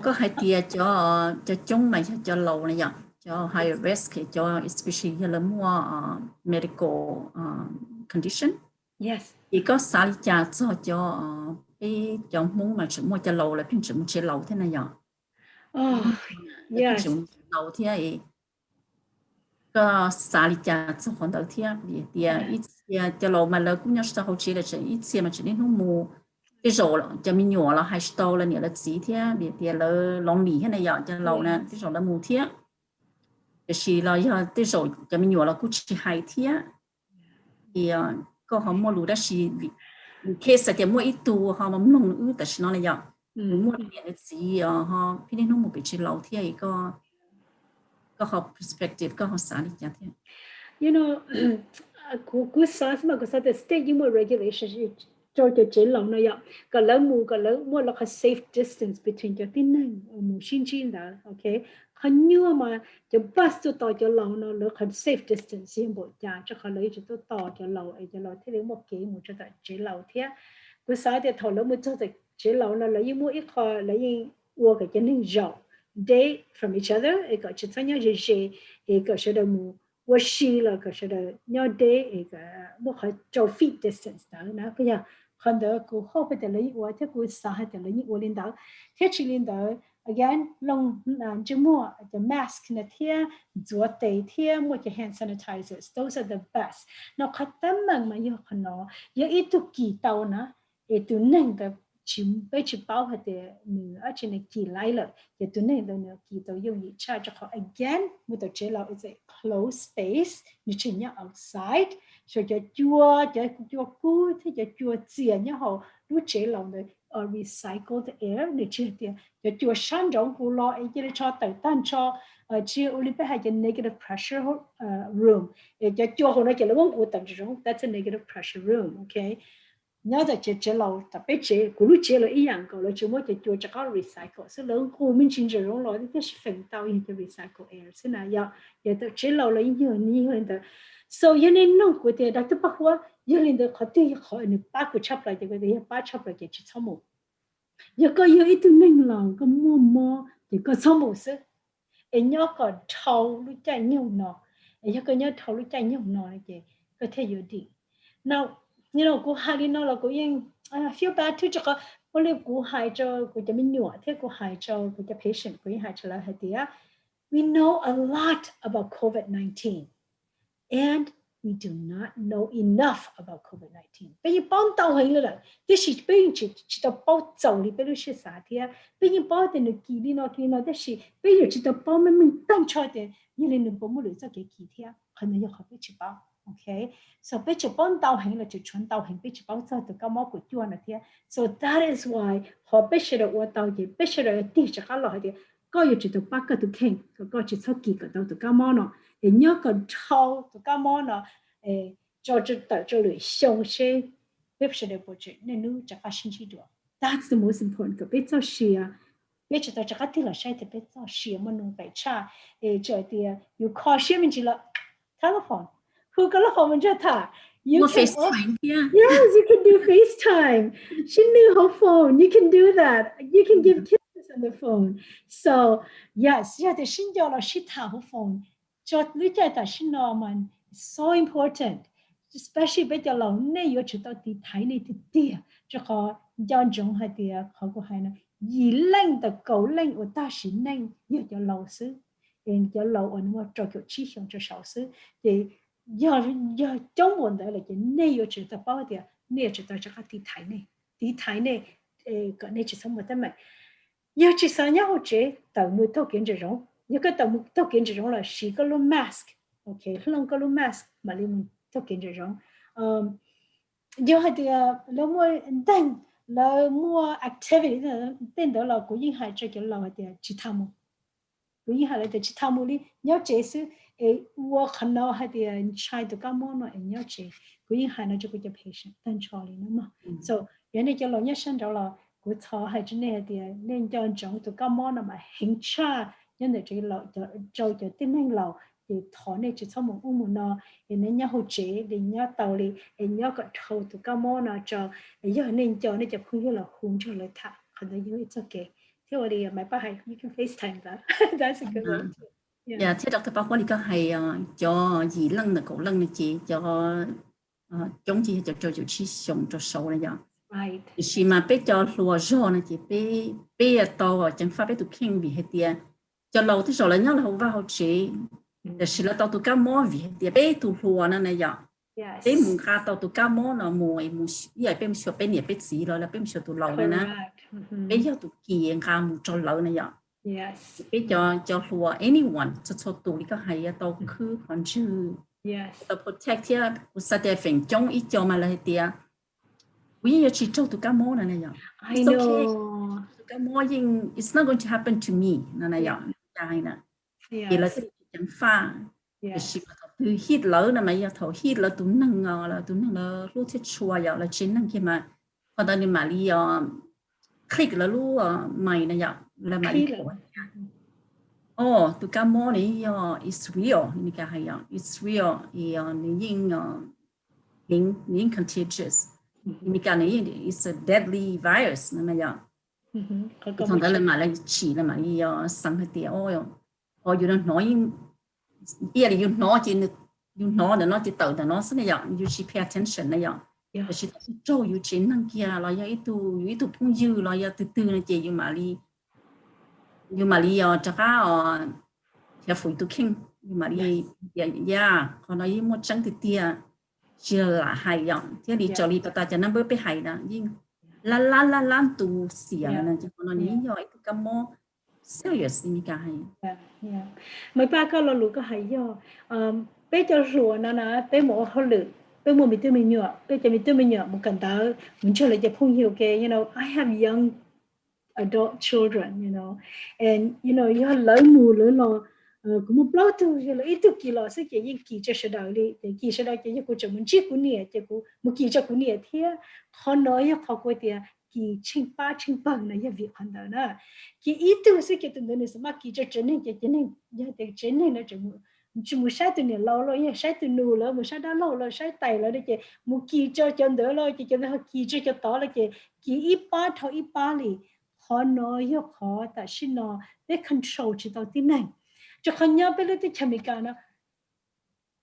Có hai tia cho chúng mày cho lâu này vậy, cho high risk cho especially là mua medical condition. Yes. Thì có sao cha cho cái cho muốn mà chúng mua cho lâu là phim chúng chơi lâu thế này vậy. Yes. Chúng lâu thế ấy có sao cha cho hoàn đầu thế vì ít cho lâu mà là cũng nhớ sao họ chơi là chỉ ít xe mà chỉ nên không mua cái rồi cho mình nhỏ là hai store là nhiều là gì thế vì thế là lòng lì thế này vậy cho lâu nè cái rồi là mua thế cái gì là cái rồi cho mình nhỏ là cũng chỉ hai thế thì có họ mua lúa đó gì khi sẽ thì mua ít tu họ mà muốn ư tại sao nó là vậy mua cái gì họ khi nên nó mua cái chỉ lâu thế có họ perspective có họ sáng đi thế. You know, good sense mà có sao the state you more regulations cho chế lòng nó vậy, cái lớn mua là cái safe distance between cho tin năng mua xin đó, okay. Hắn nhớ mà cho bus cho cho lòng nó là cái safe distance riêng bộ cha choเขาlấy cho cho lòng thế là một cái một cho chế lòng thế, cứ sáng thì thầu nó mới cho chế lòng nó lấy mua ít khó lấy mua cái chân hình dầu, day from each other, cái chỉ thay nhau gì cái sẽ được mua 我是了，可是的，要得一个我还做 feet distance 的，那个呀，看到个后边的人，我这个上海的人，我领导，天气领导 again 弄就么就 mask 那天，做对天，么就 hand sanitizers，those are the best。那看他们嘛，有可能有一度几刀呢，一度能的。全被去包下的女，而且呢，寄来了，也都那的呢，寄到用一下就好。Again，我都知道 is a closed space， 你去人 outside， 所以就做gut， 就做自然然後，都知道呢，recycled air， 你知道，就做山上古老，一啲錯豆單錯，只有裏邊係個 negative pressure room， 就做好呢，就你講古等這種 ，that's a negative pressure room，OK。nhớ là chế lâu tập bé chế của lúc chế là ý dạng của nó chỉ mới chế cho có recycle, số lượng của mình chính rồi nó nói cái phần tàu như cái recycle air, thế nào giờ tập chế lâu là nhiều hơn đó, so giờ nên nó của thế đã tập bao giờ nên được họ tự họ nên ba của chấp lại cái gì ba chấp lại cái chỉ xong một, giờ có giờ ít nên lòng có mua thì có xong một số, em nhớ còn thâu lúc chạy nhiều nọ, em nhớ thâu lúc chạy nhiều nọ cái có thể giờ đi, now you know, cô hai đi nó là cô yên feel bad too, cho cô lấy cô hai cho cô cho mình nhựa, thế cô hai cho cô cho patient, cô hai cho là hết đi á. We know a lot about COVID-19, and we do not know enough about COVID-19. Bây giờ bao tàu hay là, thế bây giờ chỉ tao bao dầu đi, bây giờ sẽ sao thế? Bây giờ bao tiền được kỳ đi nó, thế bây giờ chỉ tao bao mình tăng cho tiền, như là mình bao mua được cho cái kỳ thế, còn nó không biết chỉ bao. Okay, so bây giờ bao tàu hành là chỉ chuẩn tàu hành, bây giờ bao giờ từ cái máu của chuột là thế, so that is why họ bây giờ ở tàu gì, bây giờ ở đi chắc là họ thì có nhiều chỉ từ bắc cái từ keng, có chỉ sau kỳ cái tàu từ cái máu nó, để nhớ cái tàu từ cái máu nó, cho lưỡi xong xe, bây giờ để bố trí nên nu chắc là sinh chi được, that's the most important. Cái bây giờ xia, bây giờ tao chắc là thì là sai thì bây giờ xia mà nu phải cha, cho thì you call xia mình chỉ là telephone. Who got a phone jata? You can FaceTime, yeah. Yes, you can do FaceTime. She knew her phone. You can do that. You can give kisses on the phone. So yes, yeah, the shinjo la shita her phone. Jot lucha she man. So important. Especially bây giờ là nay yo chỉ tao đi thấy này thì tiệt cho họ dân chúng hay tiệt họ có hay là gì lên từ cầu lên ở ta xin lên giờ cho lâu xứ, cho lâu ở nó cho kiểu chi xong cho sáu xứ thì giờ trong vấn đề là cái này yo chỉ tao bao tiệt này chỉ tao cho các đi thấy này cái này chỉ xong một tấm mày giờ chỉ sao nhau họ chế tao mua thâu kiến rồi rong giờ cái tao mua thâu kiến rồi rong là chỉ có lo mask, ok không có lo mask mà liền thâu kiến rồi rong giờ thì là mua đăng là mua activity tên đó là của những hai chơi cái là thì chỉ tham mưu của những hai là chỉ tham mưu đi nhớ chế sự我看到还得try to come on and nhớ chế của những hai nó cho cái patient tên cho đi nữa mà so原来叫老年生着了của thọ hay trên này thì nên cho chồng to come on mà hình cha nhân để cái lão cho tên năng lão thì thọ này chỉ xong một nó thì nên nhớ hỗ trợ để nhớ tàu đi để nhớ cái thầu to come on cho giờ nên cho không như là hôn cho lại thà còn là như it's okay thế rồi thì máy bay hay you can FaceTime that that's a good one. Yeah, thế Dr. Bảo Quang có hay cho gì lần là cổ lần này chị cho chống chị cho chị sống cho sâu này vậy. Right. Chị mà biết cho lúa rau này chị biết tàu chẳng phải biết tụ kinh vì hết tiền cho lâu thì rồi là nhớ là hậu vào chị để xử là tàu tụ cá mỏ vì hết tiền biết tụ lúa này vậy. Yes. Biết muốn cá tàu tụ cá mỏ nó mùi vậy biết sửa biết nhiệt biết gì rồi là biết sửa tụ lâu này nè. Biết cho tụ kiêng cá mù cho lâu này vậy. Yes. Biết cho lúa anyone cho tụ cái hay tàu cứ còn chứ. Yes. Tàu protect here, sao để phèn chống ít cho mà là hết tiền. We actually told to come on and I know. Okay. To come on, it's not going to happen to me. Nana yang, China. Yes. Chẳng pha. Yes. Từ hít lỡ nè mà thầu hít lỡ tụi năng là lúc thế chua giờ là chính năng kia mà còn tao đi mà đi click là lúc mày nè giờ là mày đi. Oh, to come on is real. Ini cái hay it's real. Những contagious. Cái này is a deadly virus nè giờ. Thằng đó là mà lại chỉ là mà đi sang hết tiệt ôi. Or you don't know yeah là you know là nó chỉ tự là nó sẽ này dạng you chỉ pay attention này dạng và chỉ cho you chỉ năng kia là ya itu cũng you là ya từ này chị you mà li chắc ya phụ tu kinh you mà li ya còn nói một trắng thì tia chỉ là hay dạng thế đi cho li ta cho nó bớt bị hay đó nhưng la tu xỉa này chứ còn nói ní rồi itu kamu serious ini cả hay mấy ba cái lo có hay do bây giờ rồi nè bây mỗi họ lựa bây mỗi mình tự mình nhớ bây giờ mình tự mình nhớ một cần ta mình cho lại cho phong hiểu cái you know I have young adult children you know and you know you have lỡ mù lỡ lo cũng một lâu tu rồi ít tu kỳ lo sẽ cái gì kỳ cho sự đạo lý để kỳ sự đạo cái gì cũng cho mình chỉ cũng nhẹ chỉ cũng một kỳ cho cũng nhẹ thế họ nói họ có thể kỳ chinh bằng này việc hắn đó nè kỳ ít tu sẽ cái tuần này sẽ mà kỳ cho chân này giờ để chân này nó chỉ một sai tuần này lâu rồi sai tuần nụ rồi một sai đã lâu rồi sai tay rồi đấy chứ một kỳ cho chân đỡ rồi chỉ cho nó kỳ cho tỏ là chứ kỳ ít ba li họ nói họ tại xin nó để control chỉ tao tin này cho họ nhớ bây giờ thì chăm cái nó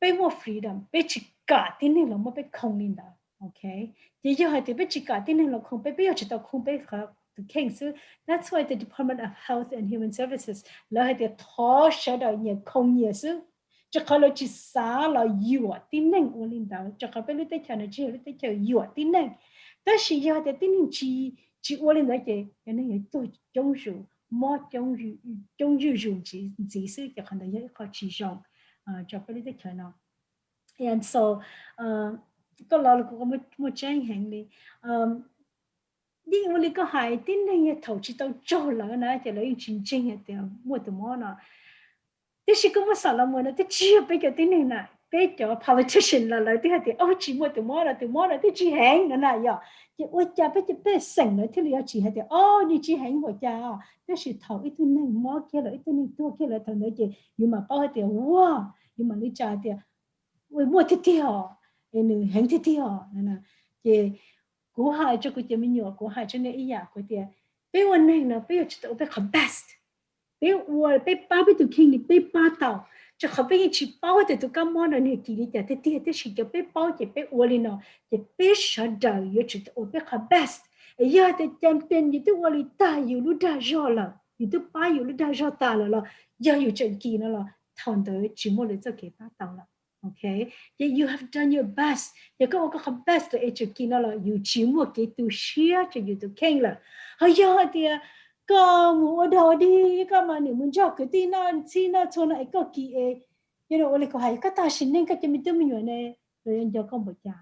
bây mua freedom bây chỉ cả tin này là một bây không nên đó okay thì giờ thì bây chỉ cả tin này là không bây giờ chỉ tao không bây khác the king so that's why the Department of Health and Human Services là hay để thó sẽ đòi nhiều không nhiều sự cho họ là chỉ xả là yêu tin này của linh đạo cho họ bây giờ tới nó chỉ tới chờ yêu tin này但是要的tin này chỉ của linh đạo cái này tôi chống rủ more chống rủ chỉ sự cho họ là họ chỉ dùng cho bây giờ tới nó and so có lo có một trang hàng đi đi mà có hai tin này thầu chỉ tao cho là nó chỉ là chính chính thì mua từ món nào thế thì có một số là mua nó thế chỉ bây giờ tin này nè bây giờ politician là thế thì chỉ mua từ món nào thế chỉ hàng nó này giờ chỉ ôi cha bây giờ bây sành nữa thế là chỉ hay thì đi chỉ hàng của cha thế thì thầu ít tin này mua kia là ít tin này tua kia là thầu nữa chỉ nhưng mà bao thì wow nhưng mà lý cha thì ôi mua thì họ nên hàng thì họ nè chỉ cố hai cho cái mình nhỏ cố hai cho nên ý giả của tiền bây giờ này là bây giờ chỉ tao bây giờ best bây giờ ba bây giờ kinh đi bây ba tàu cho họ bây giờ chỉ bao thì tụi các món này kỳ đi chả thế chỉ cho bây bao chỉ bây giờ nó chỉ bây giờ đời giờ chỉ tao bây giờ best giờ thì champion như tụi giờ ta yêu lúc đã rồi là như tụi ba yêu lúc đã rồi ta là giờ yêu trận kỳ nó là thằng tới chỉ muốn lấy cho cái ba tàu là okay you have done your best you có cái best để cho kia là you chỉ một cái tu share cho you tu khen là hay giờ thì có một đầu đi có mà nếu muốn cho cái tin nó cho nó có kỳ you know là có hay cái ta xin nên cái cho mình nhớ này rồi giờ có một cha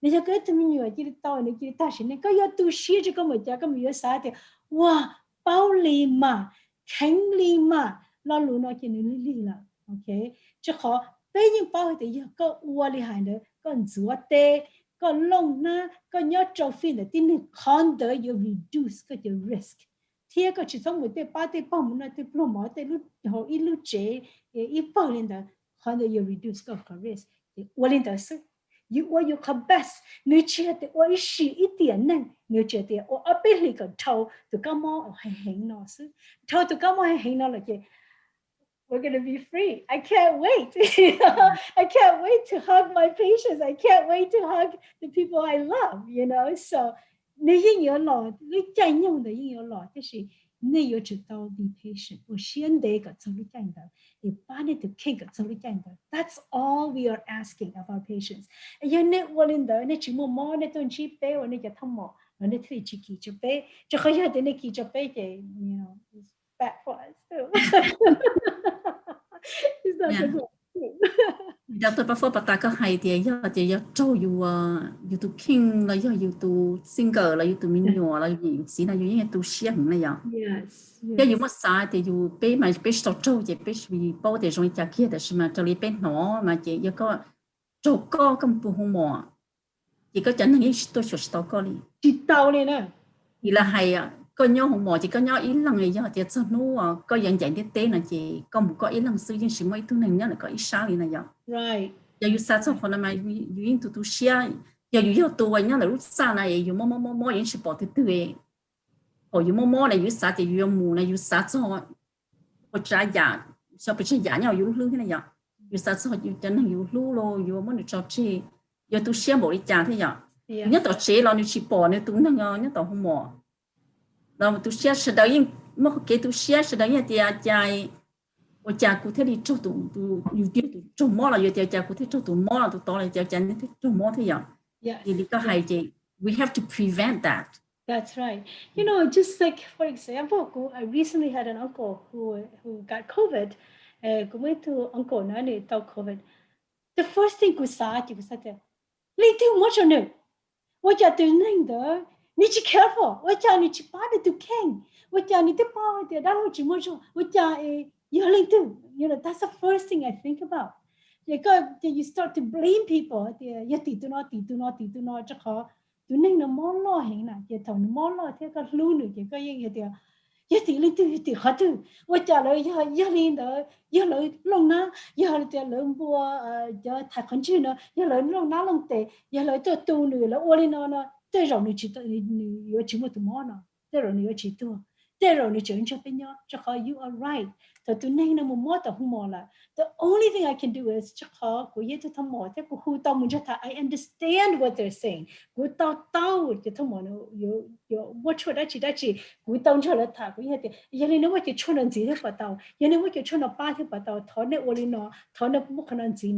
nếu cho cái mình nhớ chỉ tao này chỉ ta xin nên có tu share cho có một cha có mình nhớ sao thì wow bao lì mà khen lì mà lo luôn nói chuyện lì là okay cho họ bây giờ bao thì giờ có uo li hành nữa có chúa tê có lông na có nhớ trâu phi là tin nên con đỡ you reduce cái risk thì có chỉ sống một tê ba tê bao một tê bao mỏ tê lúc họ ít lúc chế ít bao lên đó con đỡ you reduce cái risk thì uo lên đó sự you come best nếu chưa thì uo ít xí ít tiền này nếu chưa thì uo ở bên này còn thâu từ các món hay hành nó sự thâu từ các món hay hành nó là gì we're going to be free. I can't wait. I can't wait to hug my patients. I can't wait to hug the people I love, you know. So, nếu như nhớ lo, nếu chạy nhau的nhớ lo，但是你要知道 be patient. 我现在个做你讲的，你把你的看个做你讲的。That's all we are asking of our patients. 要你我领导，你只摸你东西背，我你就通摸，我你推去记着背，就好像你记着背的 ，you know, it's bad for us too. It's not good. Giờ tôi bảo bà ta có hay thì giờ cho YouTube King là giờ YouTube Singer là YouTube Minyo là gì xí là những tu share này vậy. Yes. Giờ dùng mất sai thì dùng bé mà bé sầu trâu thì bé vì bao để rồi chả kia thì mà cho lấy bé nó mà chỉ giờ có trâu có công phu không mò chỉ có chẳng những tôi sầu có đi. Chỉ tao này nè. Thì là hay có nhau không mò chỉ có nhau ý lần này giờ thì cho nó có dạng dạng tế là chỉ có một có ý lần sử dụng sự mấy thứ này nhớ là có ý sao này vậy. Right. Giờ you sát xong mà you tu share giờ you tu vậy nhá là lúc xa này you mò những sự bỏ từ ấy or you mò này you sát thì you mù này you sát xong một trái giả sau bị trái giả nhau you lương thế này vậy you start so you chân you lu lo you muốn cho chi you tu xem bộ đi chả thế nhở nhớ tao chế lo như chỉ bỏ như tu năng nhớ tao không mò rồi tu xem sẽ đấy mà cái tu xem sẽ đấy thì chạy我家cụ thể đi做tu有啲做么啦，有啲家cụ thể做tu么啦，tu多嚟家真係做么thế nhở你個係嘅 we have to prevent that. That's right. You know, just like for example, I recently had an uncle who got COVID. Cũng mới tu uncle nói này tao COVID. The first thing 佢啥就佢啥嘅，你聽我做呢？我家對你的，你去 careful。我家你去把你都看，我家你都把的，然後怎麼做？我家要你都，you know, that's the first thing I think about. You start to blame people. You do not. 這個。tụi nên nó món lo hiện nè, giờ thằng nó món lo thế có luôn nữa, giờ có những cái giờ thì lên từ hết từ, tôi trả lời giờ lên đó, giờ lời long ná, giờ lời bùa, giờ thằng con chữ nữa, giờ lời long ná long tệ, giờ lời tôi tu nữa là ôn lên nó, tới rồi nó chỉ nó chỉ một tụi món nó, tới rồi nó chỉ tu, tới rồi nó chuyển cho bên nhau, cho họ you are right, tụi nên nó một tao không mò là, the only thing I can do is cho họ của tôi thầm mò, thế của hưu tao muốn cho I understand what they're saying. Cú tao cái thông mòn yo what cho đã chỉ cú tao cho là thà cú hiện thì giờ này nó cái cho nên gì thế bà tao giờ này cái cho nó ba thế bà tao thọ này ôn nó thọ nó không khả năng gì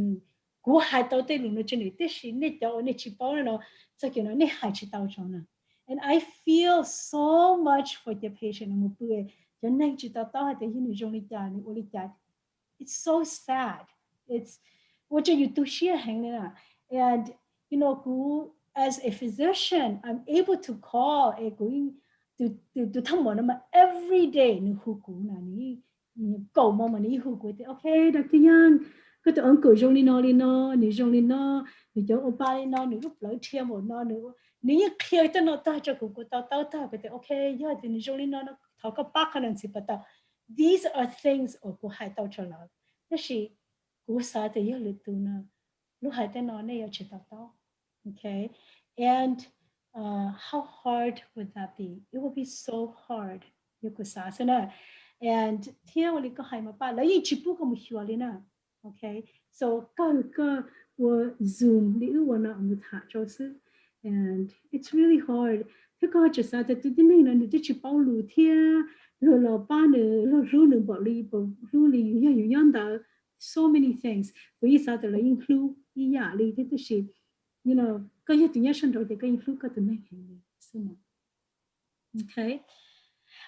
cú hai tao tới lúc nó trên này tới xin này tao này chỉ bảo nó cho cái nó này hai chỉ tao cho nó and I feel so much for the patient một bữa cho nên chỉ tao hai thì hiện trong này cha này ôn cha it's so sad it's what you do share hàng này nè and you know cú as a physician, I'm able to call going to thăm món mà every day nữ hữu cũ là ní cầu mong mà ní hữu cũ thì okay Dr. Yang cái tụi ông cử trong đi nó nữ trong đi nó nữ cho ông ba đi nó nữ lúc lỡ chia một nó nữa ní khi ta nó ta cho của tao cái thì okay giờ thì nữ trong đi nó thọ có bác khả năng gì bắt tao these are things ở của hai tao cho nó thế thì của sao thì giờ lựa tụi nó lúc hai tao nó này chỉ tao okay, and how hard would that be? It would be so hard. And here we go hai mà ba lấy chỉ bu cái một na. Okay, so cái Zoom đi u na một thả cho sự, and it's really hard. Thế có chỉ sao thì tụi này nó chỉ bao lù thia, rồi là ba nữa, rồi nữa bảo lì you yon đó, so many things. Vì sao thì lấy include yeah, lì thế thì you know, có những tiếng Anh rồi thì có những lúc có tiếng Anh. Okay.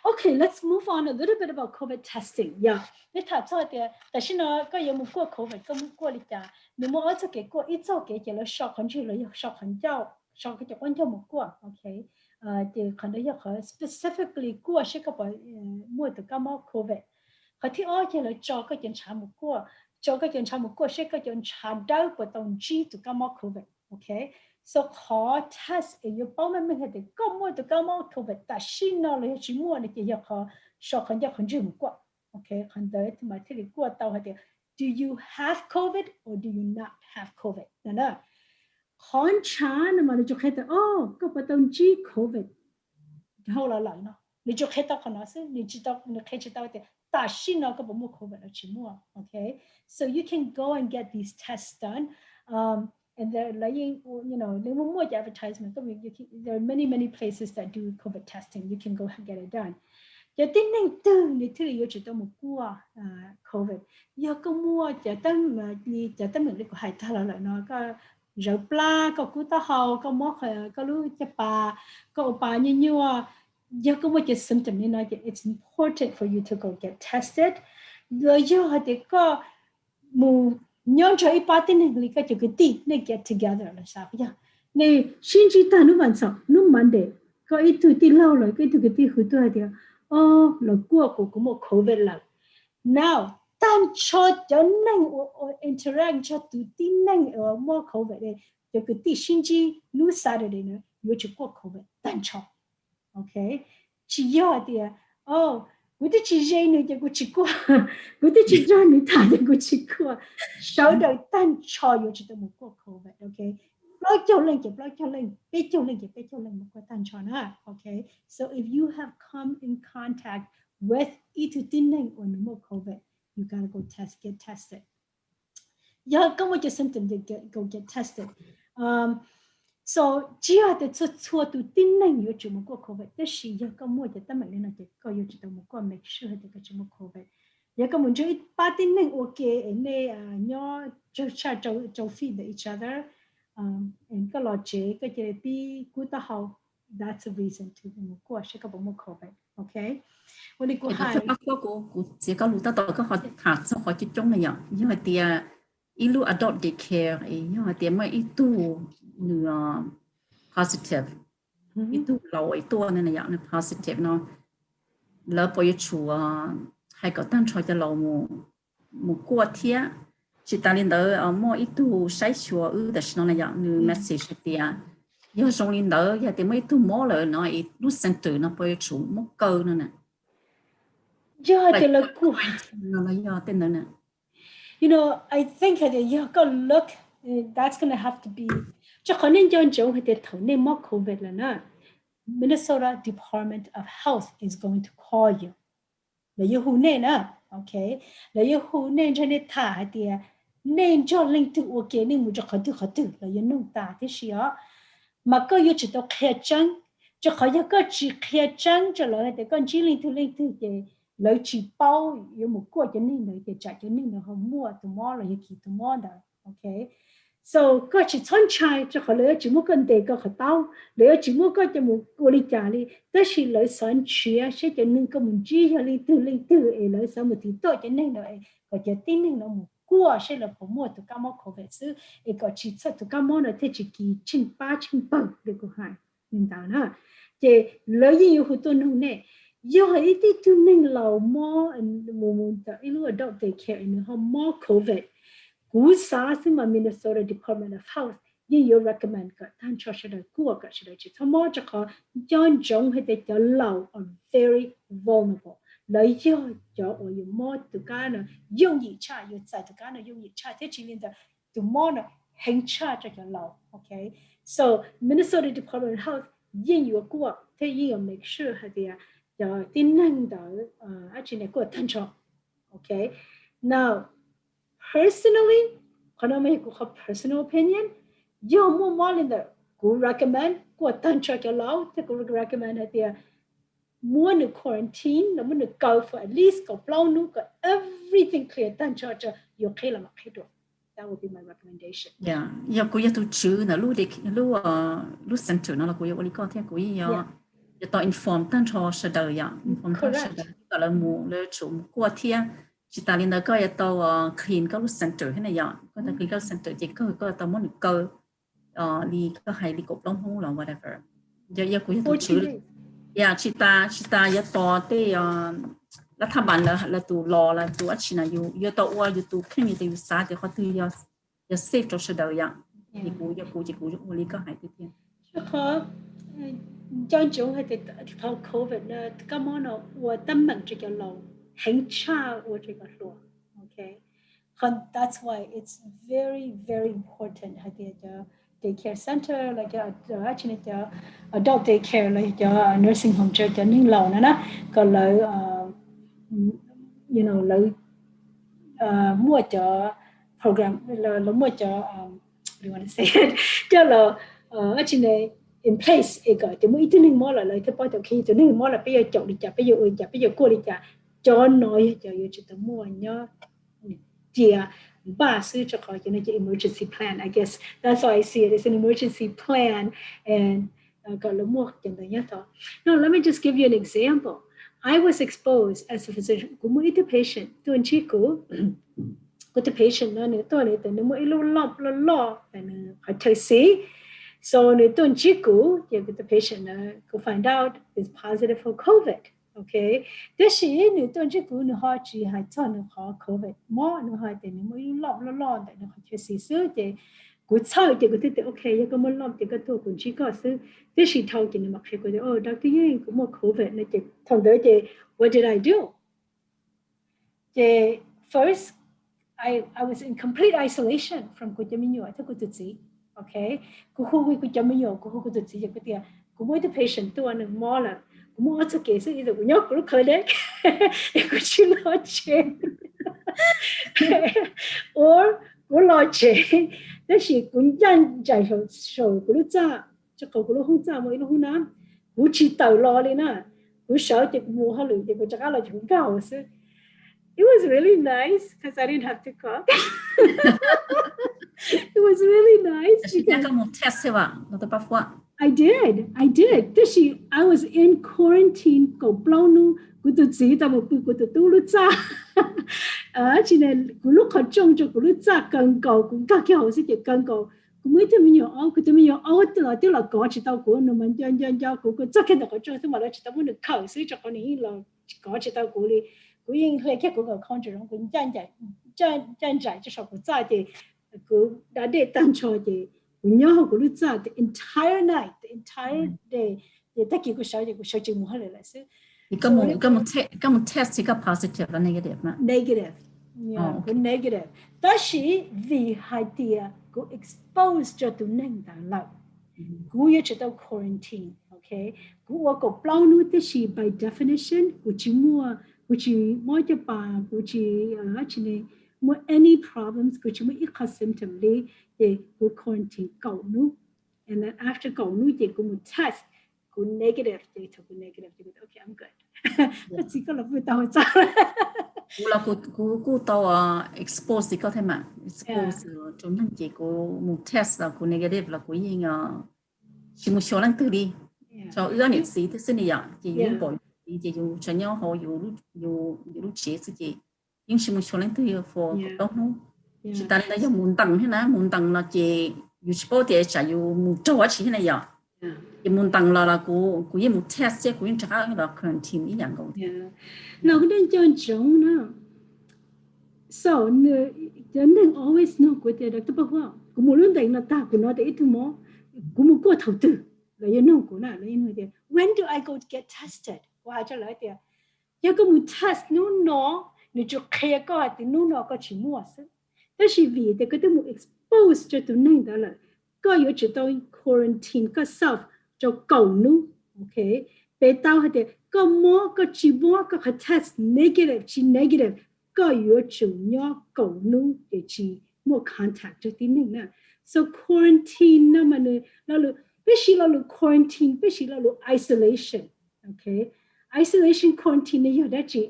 Okay, let's move on a little bit about COVID testing. Yeah. Để thảo cho thì, tại vì nó có những một cuộc COVID, có một cuộc lịch trả. Nếu mà ở chỗ cái cuộc ít chỗ cái chỉ là shock hình chữ là shock hình châu, shock cái quan trọng một cuộc. Okay. Thì còn đấy là specifically cuộc sẽ có bởi mua từ các mẫu COVID. Họ thì ở chỉ là cho cái chuyện trả một cuộc sẽ có chuyện trả đau của tổng chi từ các mẫu COVID. Okay, so khó test yêu bảo mình hay để có mua được cái món COVID, ta xin nó là chỉ mua này cái khó, so khẩn cho khẩn chừng quá. Okay, khẩn đấy thì mà thế thì qua tao hay để do you have COVID or do you not have COVID? Nè, khẩn trả nó mà nó cho khai tao, có bắt đầu chi COVID, hậu là lại nó, nó cho khai tao khẩn nó sẽ, nó chỉ tao nó khai tao thì ta xin nó có mua COVID là chỉ mua. Okay, so you can go and get these tests done. And they're laying, you know, they will more advertisement. There are many places that do COVID testing. You can go and get it done. Giờ tin nên từ này thứ yếu chỉ tao một cua COVID. Giờ có mua giờ tâm mà đi giờ tâm mình đi của hải ta là nó có rau pla, có củ tao hầu, có móc có lúa chả bà, có bà như giờ có một cái symptom như nói it's important for you to go get tested. Rồi giờ thì có mù nhớ cho ít ba tin này cái cái tí này get together là sao vậy? Này xin chỉ ta nó vẫn sao nó Monday có ít thứ tí lâu rồi cái thứ cái tí hồi tôi thì là của một COVID là now tan cho nên interact cho tụi tin này ở mua COVID này cái tí xin chỉ nó Saturday nữa yêu chỉ của COVID tan cho okay chỉ giờ thì我的只人呢，就我只过，我的只人呢，他就我只过，少到单超有只都没过 COVID，OK， 不叫人就不叫人，别叫人就别叫人，没过单超呢 ，OK。So if you have come in contact with 一头丁人或者没 COVID，you gotta go get tested. Yeah, có một cái symptom to go get tested. So chỉ là để cho tụi tin này nhiều chúng một COVID,แต่是要có một cái tâm lý nó cái có nhiều chúng một make sure là cái chúng một COVID. Ya có một chút ba tin này ok, anh nhỏ cho feed each other, and cái lo chế cái bị cú ta hậu, that's a reason to một qua sẽ có một COVID, okay? What do you hai? Cô chỉ có lúc đó tôi có hỏi thằng sau hỏi chuyện trong này nhở, nhưng mà thì ilu adult daycare, nhưng mà thì mà itu nữa positive, itu lâu itu nên là nhở positive nó, lỡ bây giờ hay có tăng cho cho lâu một qua thiệt, chỉ ta lên đó mua itu sai sửa đó là nó nhở như message thì giờ trong lên đó giờ thì mấy itu mua rồi nó itu center nó bây giờ một câu nữa nè. Yeah, like, you know, I think that you go look, that's going to have to be. Cho khả năng John Joe had thầu nên more COVID là na. Minnesota Department of Health is going to call you. Là you who nên na, okay? Là you who nên cho nên thả thì nên cho linh tự ok nên muốn cho khẩn tự là you nung ta thế gì á. Mà có you chỉ tao khai chân, cho khả năng có chỉ khai chân cho lại thì con chỉ linh tự thì lấy chỉ bao有một個cho nên lấy để trả cho nên là họ mua tụi mua là kỳ tụi mua đó, okay? So có chỉ chọn trái cho họ lấy chỉ một cái đề có họ tao lấy chỉ một cái cho một cô đi trả đi, đó là lấy sản chia sẽ cho nên có một chi cho linh tư lấy sản một tí tội cho nên là có cho tin nên là một cô sẽ là họ mua tụi cá mua khẩu vệ sư, có chỉ cho tụi cá mua là thế chỉ kỳ chín ba được của hai mình bảo nè, thì lấy nhiều hồ tuần hôm nay. Yo, it is too many low more and more adult daycare in the more COVID. Good SARS in Minnesota Department of Health. You recommend that tan cho should go got should I more John Jong had they low are very vulnerable. Like yo or you more to Ghana, young yi cha, you say to Ghana, young yi cha, teaching in the tomorrow hang charge at your low. Okay, so Minnesota Department of Health, you go up, you make sure they are. Tin năng đó actually của thân trọng, okay. Now personally, còn mấy của personal opinion, yo mua lên đó, cô recommend của thân trọng cho lâu, thì cô recommend là thì mua được quarantine, là mua được go for at least go bao nhiêu có everything clear thân trọng cho yo khai là mặc được. That would be my recommendation. Yeah, yo cô tôi chữ là lúc center nó là cô yo có theo cô yo. Tôi inform tan cho sự đời ya, inform tan sự đời. Đó là mua lấy chúng qua thiên, chỉ ta lên đó có tôi clean các center thế này ya, có ta clean các center chỉ có tôi muốn cơ, đi có hay đi cột lông hú là whatever. Giờ cũng tôi chữ, ya chỉ ta tôi để là thằng bạn là tụ lò là tụ ở trên này yo tôi qua yo tụ khi mình tụ xa thì họ tụ ya save cho sự đời ya, thì cũng chỉ lý có hay thế. John Joe had the COVID na come on or tâm mạng cho lâu hành cha or cho lâu, okay. And that's why it's very very important had the daycare center like actually the adult daycare like the nursing home cho nên lâu na còn lại you know lại mua cho program là mua cho what do you want to say cho là actually in place cái thì mỗi thứ nên mua là cái bao giờ khi thì nên mua là bây giờ chọn đi chả bây giờ cô đi chả cho nói cho yêu chỉ tụi mua nhá chia ba sự cho coi cho nên cái emergency plan I guess that's why I see it as an emergency plan and gọi là mua chẳng được nhá thôi. No, let me just give you an example. I was exposed as a physician của mỗi thứ patient tôi chỉ của the patient nó này tôi này từ nó mỗi lo phải thấy gì. So nếu tôi chỉ cũ, the patient could find out is positive for COVID, okay? Thế thì nếu tôi chỉ cũ nó họ chỉ hay cho nó họ COVID, mà nó hay thì nó mới lo để nó phải xử sự thì cú sau thì có thể okay, có một lo thì có tôi cũng chỉ có sự. Thế thì thâu thì nó mặc hay có thể Dr. Yang cũng một COVID này thì thằng đó thì what did I do? Thì first I was in complete isolation from cô chăm nhiều, tôi có tự gì. Okay, cô hui cô chăm nhiều, cô hui cô tự chỉ cho cái tiền, cô mỗi cái patient tôi ăn mua là, cô mua cái case gì rồi cô nhóc cô khơi đấy, cô chỉ nói chuyện, or của lo chế đó là cũng dân chạy sầu của lúc cha cho cậu của lúc không cha mới lúc không nám của chỉ tàu lo đi nè của sợ thì mua hai lưỡi thì của chắc là chúng cao chứ. It was really nice because I didn't have to cook. It was really nice because I did. This I was in quarantine. Go blow nu, go to see them. Go to do lucha. Chỉ nên go lúc họ trông cho go lucha cần cầu cũng các cái họ sẽ chỉ cần cầu. Cũng mấy thứ mình nhiều, cái thứ mình nhiều, tức là có chỉ tao của nó mình cho của chắc cái đó có cho, thế mà nó chỉ tao muốn được khẩu xí cho con này là có chỉ tao của đi. Của yên hơi cái của con chỉ trong của chân chạy cho sao của cha thì của đã để tăng cho thì nhớ họ của lúc cha the entire night, the entire day để tất cả của sao chỉ mua lại là chứ. Có một test thì có positive và negative mà. Negative, yeah, negative. Đó là vì hai tia của expose cho tụi nên đã lâu. Của yêu cho tao quarantine, okay? Của có bao nhiêu thế là by definition của chỉ mua của chỉ mỗi cái bà của chỉ này mua any problems của chỉ mua ít các symptom đi để của quarantine cầu nu, and then after cầu nu thì của một test của negative thì thôi của negative thì okay I'm good. Đó chỉ có là vui tao sao? Là của tao expose thì có thể mà expose chúng ta chỉ có một test là của negative là của gì chỉ một số lần từ đi cho ước nhận gì thế xin đi ạ chỉ những bộ chỉ dùng cho nhau họ dùng lúc chế gì nhưng chỉ một số lần từ for đó nó chỉ ta đây dùng muốn tăng thế nào muốn tăng là chỉ dùng sport thì chỉ dùng một chỗ chỉ thế này ạ chỉ muốn tăng là của những một test của những cái là quarantine ý dạng của nó cái đến cho chúng nó so nên always know của thế đó tôi bảoว่ากูmuốn luôn đấy là ta của nó đấy thứ móกูmuốn có đầu tư là you know của nó là you know when do I go to get tested qua cho lại tiền giờ có một test nó cho kia có thì nó có chỉ mua chứ đó là vì để cái tôi muốn expose cho tụi nên đó là có yếu chỉ tôi quarantine có self cho cầu nó okay bé tao hay để có mua có chỉ mua có test negative chỉ negative có yếu chủ nhỏ cầu nó để chỉ mua contact cho tụi nên nè so quarantine nó mà nó là bây giờ là quarantine bây giờ là isolation okay isolation quarantine này đó chỉ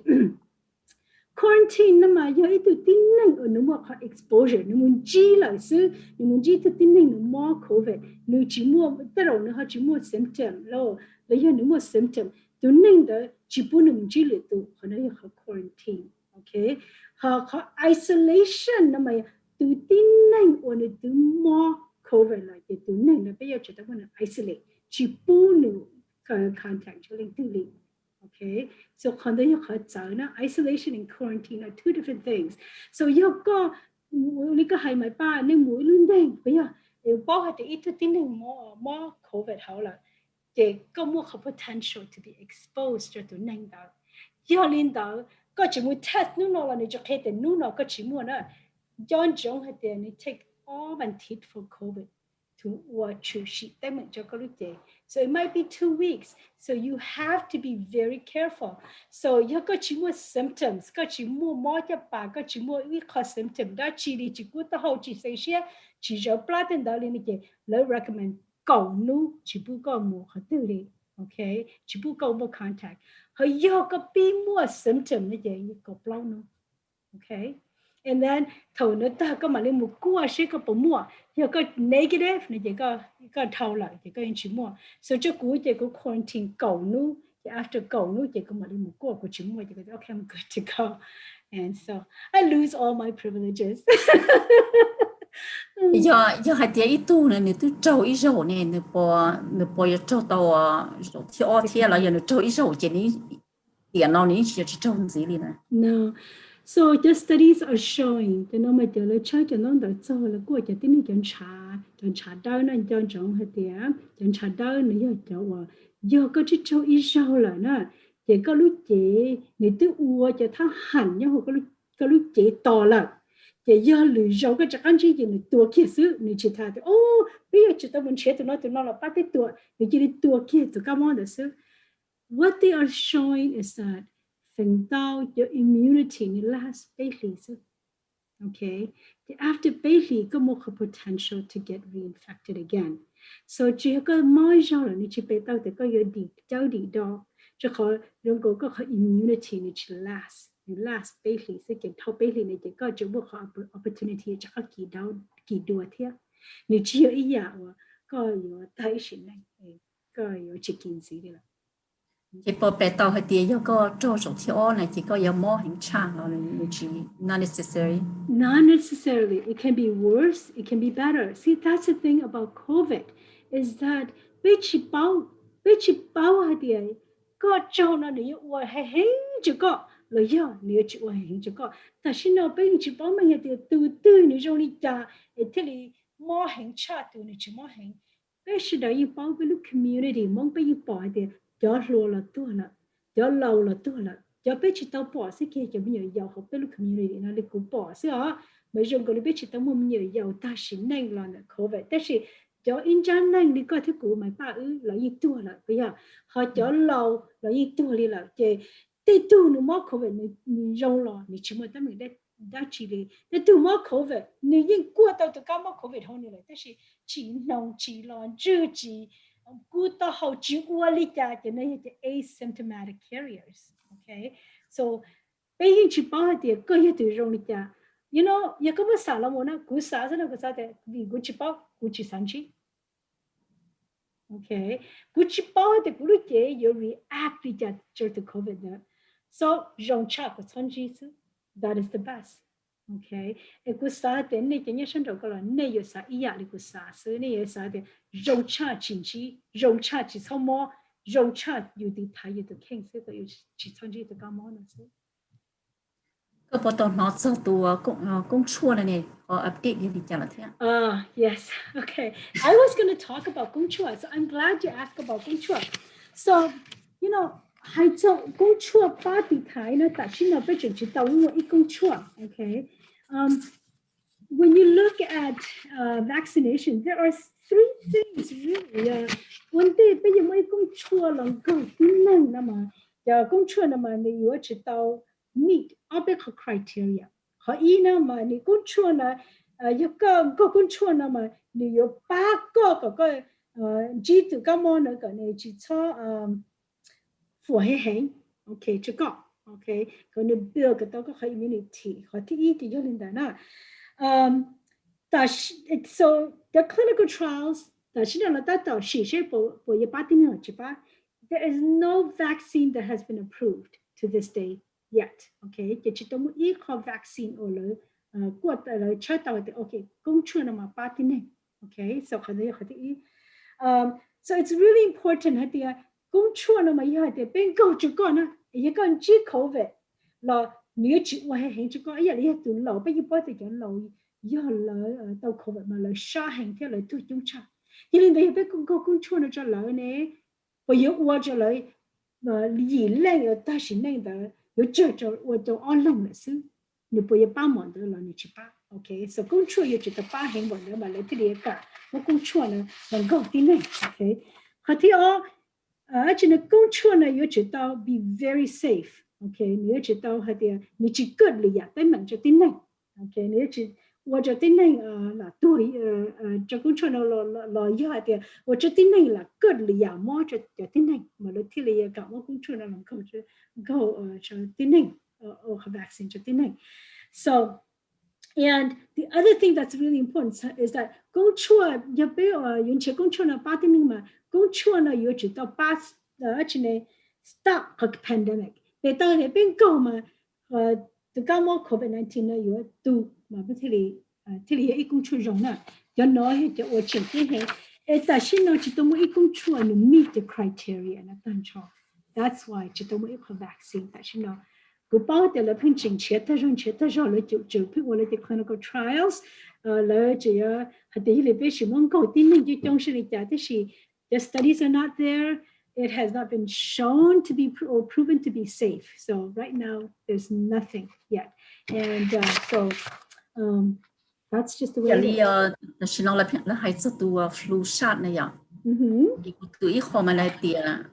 quarantine nó mà giờ itu tin năng ở nó mà có exposure nó muốn chi lại chứ nó muốn chi thì tin năng nó mua covid nó chỉ mua tất rồi nó chỉ mua symptom lo bây giờ nó mua symptom tụi năng đó chỉ muốn nó chi lại tụi họ nói họ quarantine okay họ có isolation nó mà tụi tin năng ở nó tụi mua covid lại thì tụi năng nó bây giờ chỉ tao muốn isolate chỉ muốn nó contact cho linh tự linh. Okay, so when they isolation and quarantine are two different things. So you go, you go hai mai ba, nếu mũi luôn đây, bây giờ bao hạt thì ít tin nên more COVID hậu là, để có more potential to be exposed cho tụi nên đó. Giờ lên đó, có chỉ muốn test nó là để cho hết tiền nó có chỉ muốn đó, John Jong hạt tiền take all and teeth for COVID to watch she them cho có lúc đấy. So it might be 2 weeks. So you have to be very careful. So you có chỉ mua symptoms, có chỉ mua mỗi cái bà, có chỉ mua ít có symptom. Đó chỉ đi chỉ cút hậu chỉ say xe, chỉ cho blood and đó lên cái, lời recommend cầu nu chỉ bu có mua họ tự đi, okay? Chỉ bu có mua contact. Họ yêu có bị mua symptom như vậy, có blood nu, okay? And then thầu nó ta có mà lên một cua sẽ có bộ mua, giờ có negative này chỉ có thầu lại chỉ có những chỉ mua, so cho cú chỉ có quarantine cầu nu, thì after cầu nu chỉ có mà lên một cua của chỉ mua thì có okay I'm good to go, and so I lose all my privileges. giờ hai tiếng ít tu này nếu tu trâu ít dầu này nếu bỏ trâu tàu thì ở thì là giờ nếu trâu ít dầu chỉ ní tiền nào ní chỉ trâu gì đi này. No. So the studies are showing the number of the child non da cho là của cái tin chọn trả đau nó chọn chọn hết tiệt chọn trả đau nó giờ giờ có chỉ cho ít sau là nè chỉ có lúc chị nếu tu uo cho thằng hẳn nhau có lúc chị to là chỉ giờ lười giàu cái chắc ăn chỉ là tua kia xứ nếu chị thay thì bây giờ chị ta muốn chết tụi nó là bắt cái tua nếu chỉ đi tua kia tụi các món đó xứ. What they are showing is that phần tao your immunity ni last basically, Okay, after Bailey có một cái potential to get reinfected again. So chỉ có mỗi giờ là chỉ bị tao thì có yếu đi cháu đi đó, chỉ có những cái immunity này chỉ last Bailey sẽ cái thao Bailey này chỉ có chỉ một cái opportunity chỉ có kỳ đua thế, nếu chỉ có ý nhà có yếu thay sinh này, có yếu chỉ kinh gì đấy. Chỉ bỏ bé tàu hay tiền yêu có cho số thiếu này chỉ có yêu mò hình trang rồi chỉ not necessary. Not necessarily. It can be worse. It can be better. See, that's the thing about COVID is that bây chỉ bao hạt tiền có cho nó để yêu hay hình chỉ có lời yêu nếu chỉ yêu hình chỉ có. Ta xin nó bây chỉ bao mình hạt tiền từ nếu trong đi ta thì là mò hình cha từ nếu chỉ mò hình. Bây chỉ đó yêu bao cái lúc community mong bây yêu bỏ tiền cho lâu là tua là cho lâu là tua là cho bây chỉ tao bỏ sẽ kia cho bây giờ giàu học bây lúc community nó được cũng bỏ sẽ à mấy trong cái bây chỉ tao muốn nhiều giàu ta xin này là COVIDแต่是cho in trang này đi coi thứ cũ mà ba là ít tua là bây giờ họ cho lâu là ít tua đi là cái tê tu nó mất COVID mình rong lo mình chỉ muốn tao mình đã chỉ đi tê tu mất COVID mình những qua tao tao mất COVID hơn nữaแต่是chỉ nông chỉ lo chưa chỉ cú tao hậu chỉ qua đi cha cho nên là asymptomatic carriers. Okay, so bây giờ chỉ bảo thì có hiện tượng rong đi cha, you know, giờ có bao giờ là muốn cú sao thế nào cú sao thế, vì cú chỉ bảo cú chỉ sáng chi. Okay, cú chỉ bảo thì cú lúc chế you react đi cha cho từ COVID nữa, so rong cha của sáng chi chứ, that is the best. Okay, cú sao thì này cái nhà sinh đầu có là này yêu sao ý à đi cú sao,所以này yêu sao thì rong cha chính chi, rong cha chỉ sao mà rong chaอยู่ที่ไทยอยู่ที่เข่งเสียก็อยู่ที่ชั้นที่ตะการมอนะสิก็พอตอนน้องเจอตัวกุ้งชั่วเลยเนี่ยขออัปเดตดีจังเลยที่yes, okay. I was going to talk about Kung Chua, so I'm glad you asked about Kung Chua. So, you know, 还做Kung Chua 巴蒂台呢，但是呢，不只知道我一Kung Chua, okay. When you look at vaccination, there are three things really. One day, bây giờ mới Kung Chua lòng cầu tin năng nè mà, giờ Kung Chua nè mà nếu như chỉ tao meet all criteria, họ ý nè mà nếu Kung Chua nè, giờ có Kung Chua nè mà nếu như ba cái chỉ từ cái món nữa cái này chỉ cho phù hợp hình, okay, chỉ có, okay, còn nếu build cái đó có immunity, họ thì ý thì do lên đó nè. So the clinical trials, there is no vaccine that has been approved to this day yet. Okay, chỉ có một ít vaccine or okay, okay, so it's really important COVID nếu chỉ qua hình chỉ có ấy là từ lâu bây giờ bắt đầu lâu do là tàu COVID mà là sa hình theo lời tôi chúng ta cho nên bây giờ cũng chua nó cho lời này bây giờ qua cho lời mà gì lên ở ta xin lên đó ở cho online là xứ nếu bây giờ ba món đó là như chỉ ba, okay, so cũng chua giờ chỉ tập ba hình món đó mà lấy thì để cả nó cũng chua là gọi tin này, okay, họ thì ở trên cũng chua này giờ chỉ tao be very safe. Okay, nếu chỉ tao hay thì nếu chỉ cất lì à, tay mình cho tin này. Okay, nếu chỉ qua cho tin này là tuổi cho cũng cho nó lo hay thì qua cho tin này là cất lì à, mua cho tin này mà lấy thì lì cả mua cũng cho nó làm không cho tin này vaccine cho tin này. So and the other thing that's really important is that cũng chua giờ bây giờ những chế cũng chua là ba tin mà cũng chua là giờ chỉ tao ba ở trên này stop the pandemic. Bây giờ thì bên cầu mà từ cái mùa Covid-19 này yếu tụ mà bên thì ít cũng chua rong nè, cho nói cho ở trên cái hệ, tại sao nó chỉ tao muốn ít cũng chua nó meet the criteria nó tân cho, that's why chỉ tao muốn ít vaccine, tại sao nó cứ bảo để là phun trình chết rồi là chịu phun vào cái clinical trials, là chỉ hạt thì là bây giờ muốn cầu tin mình chỉ trong sự này chả thế gì, the studies are not there. It has not been shown to be or proven to be safe. So right now, there's nothing yet, and so that's just the way. The Chanel là hay cho tụi flu shot này à? Thì tụi họ mà lại tiệt là,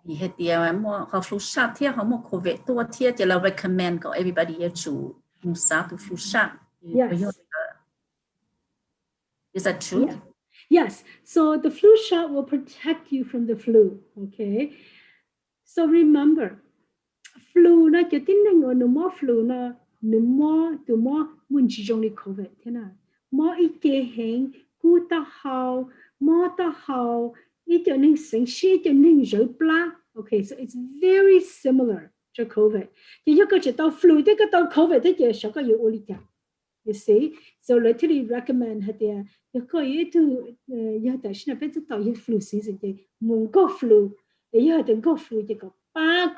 thì hết tiệt mà họ flu shot thì họ mua COVID tụi thì chỉ là recommend cho everybody to mua sát tụi flu shot. Yes. Is that true? Yeah. Yes. So the flu shot will protect you from the flu. Okay. So remember, flu nó cho tính năng ở nó flu nó từ muốn chỉ trong COVID thế nào ít cái hình cú ta hậu ta hậu ít cho nên sinh sĩ cho nên rối bla. Okay, so it's very similar to COVID. Chỉ có chỉ tao flu thế cái tao COVID thế chỉ sao có yếu ô lý You see, so literally recommend hạt địa có ý tu giờ tại sao bây giờ tao yếu flu season thì muốn có flu giờ đừng có flu thì có ba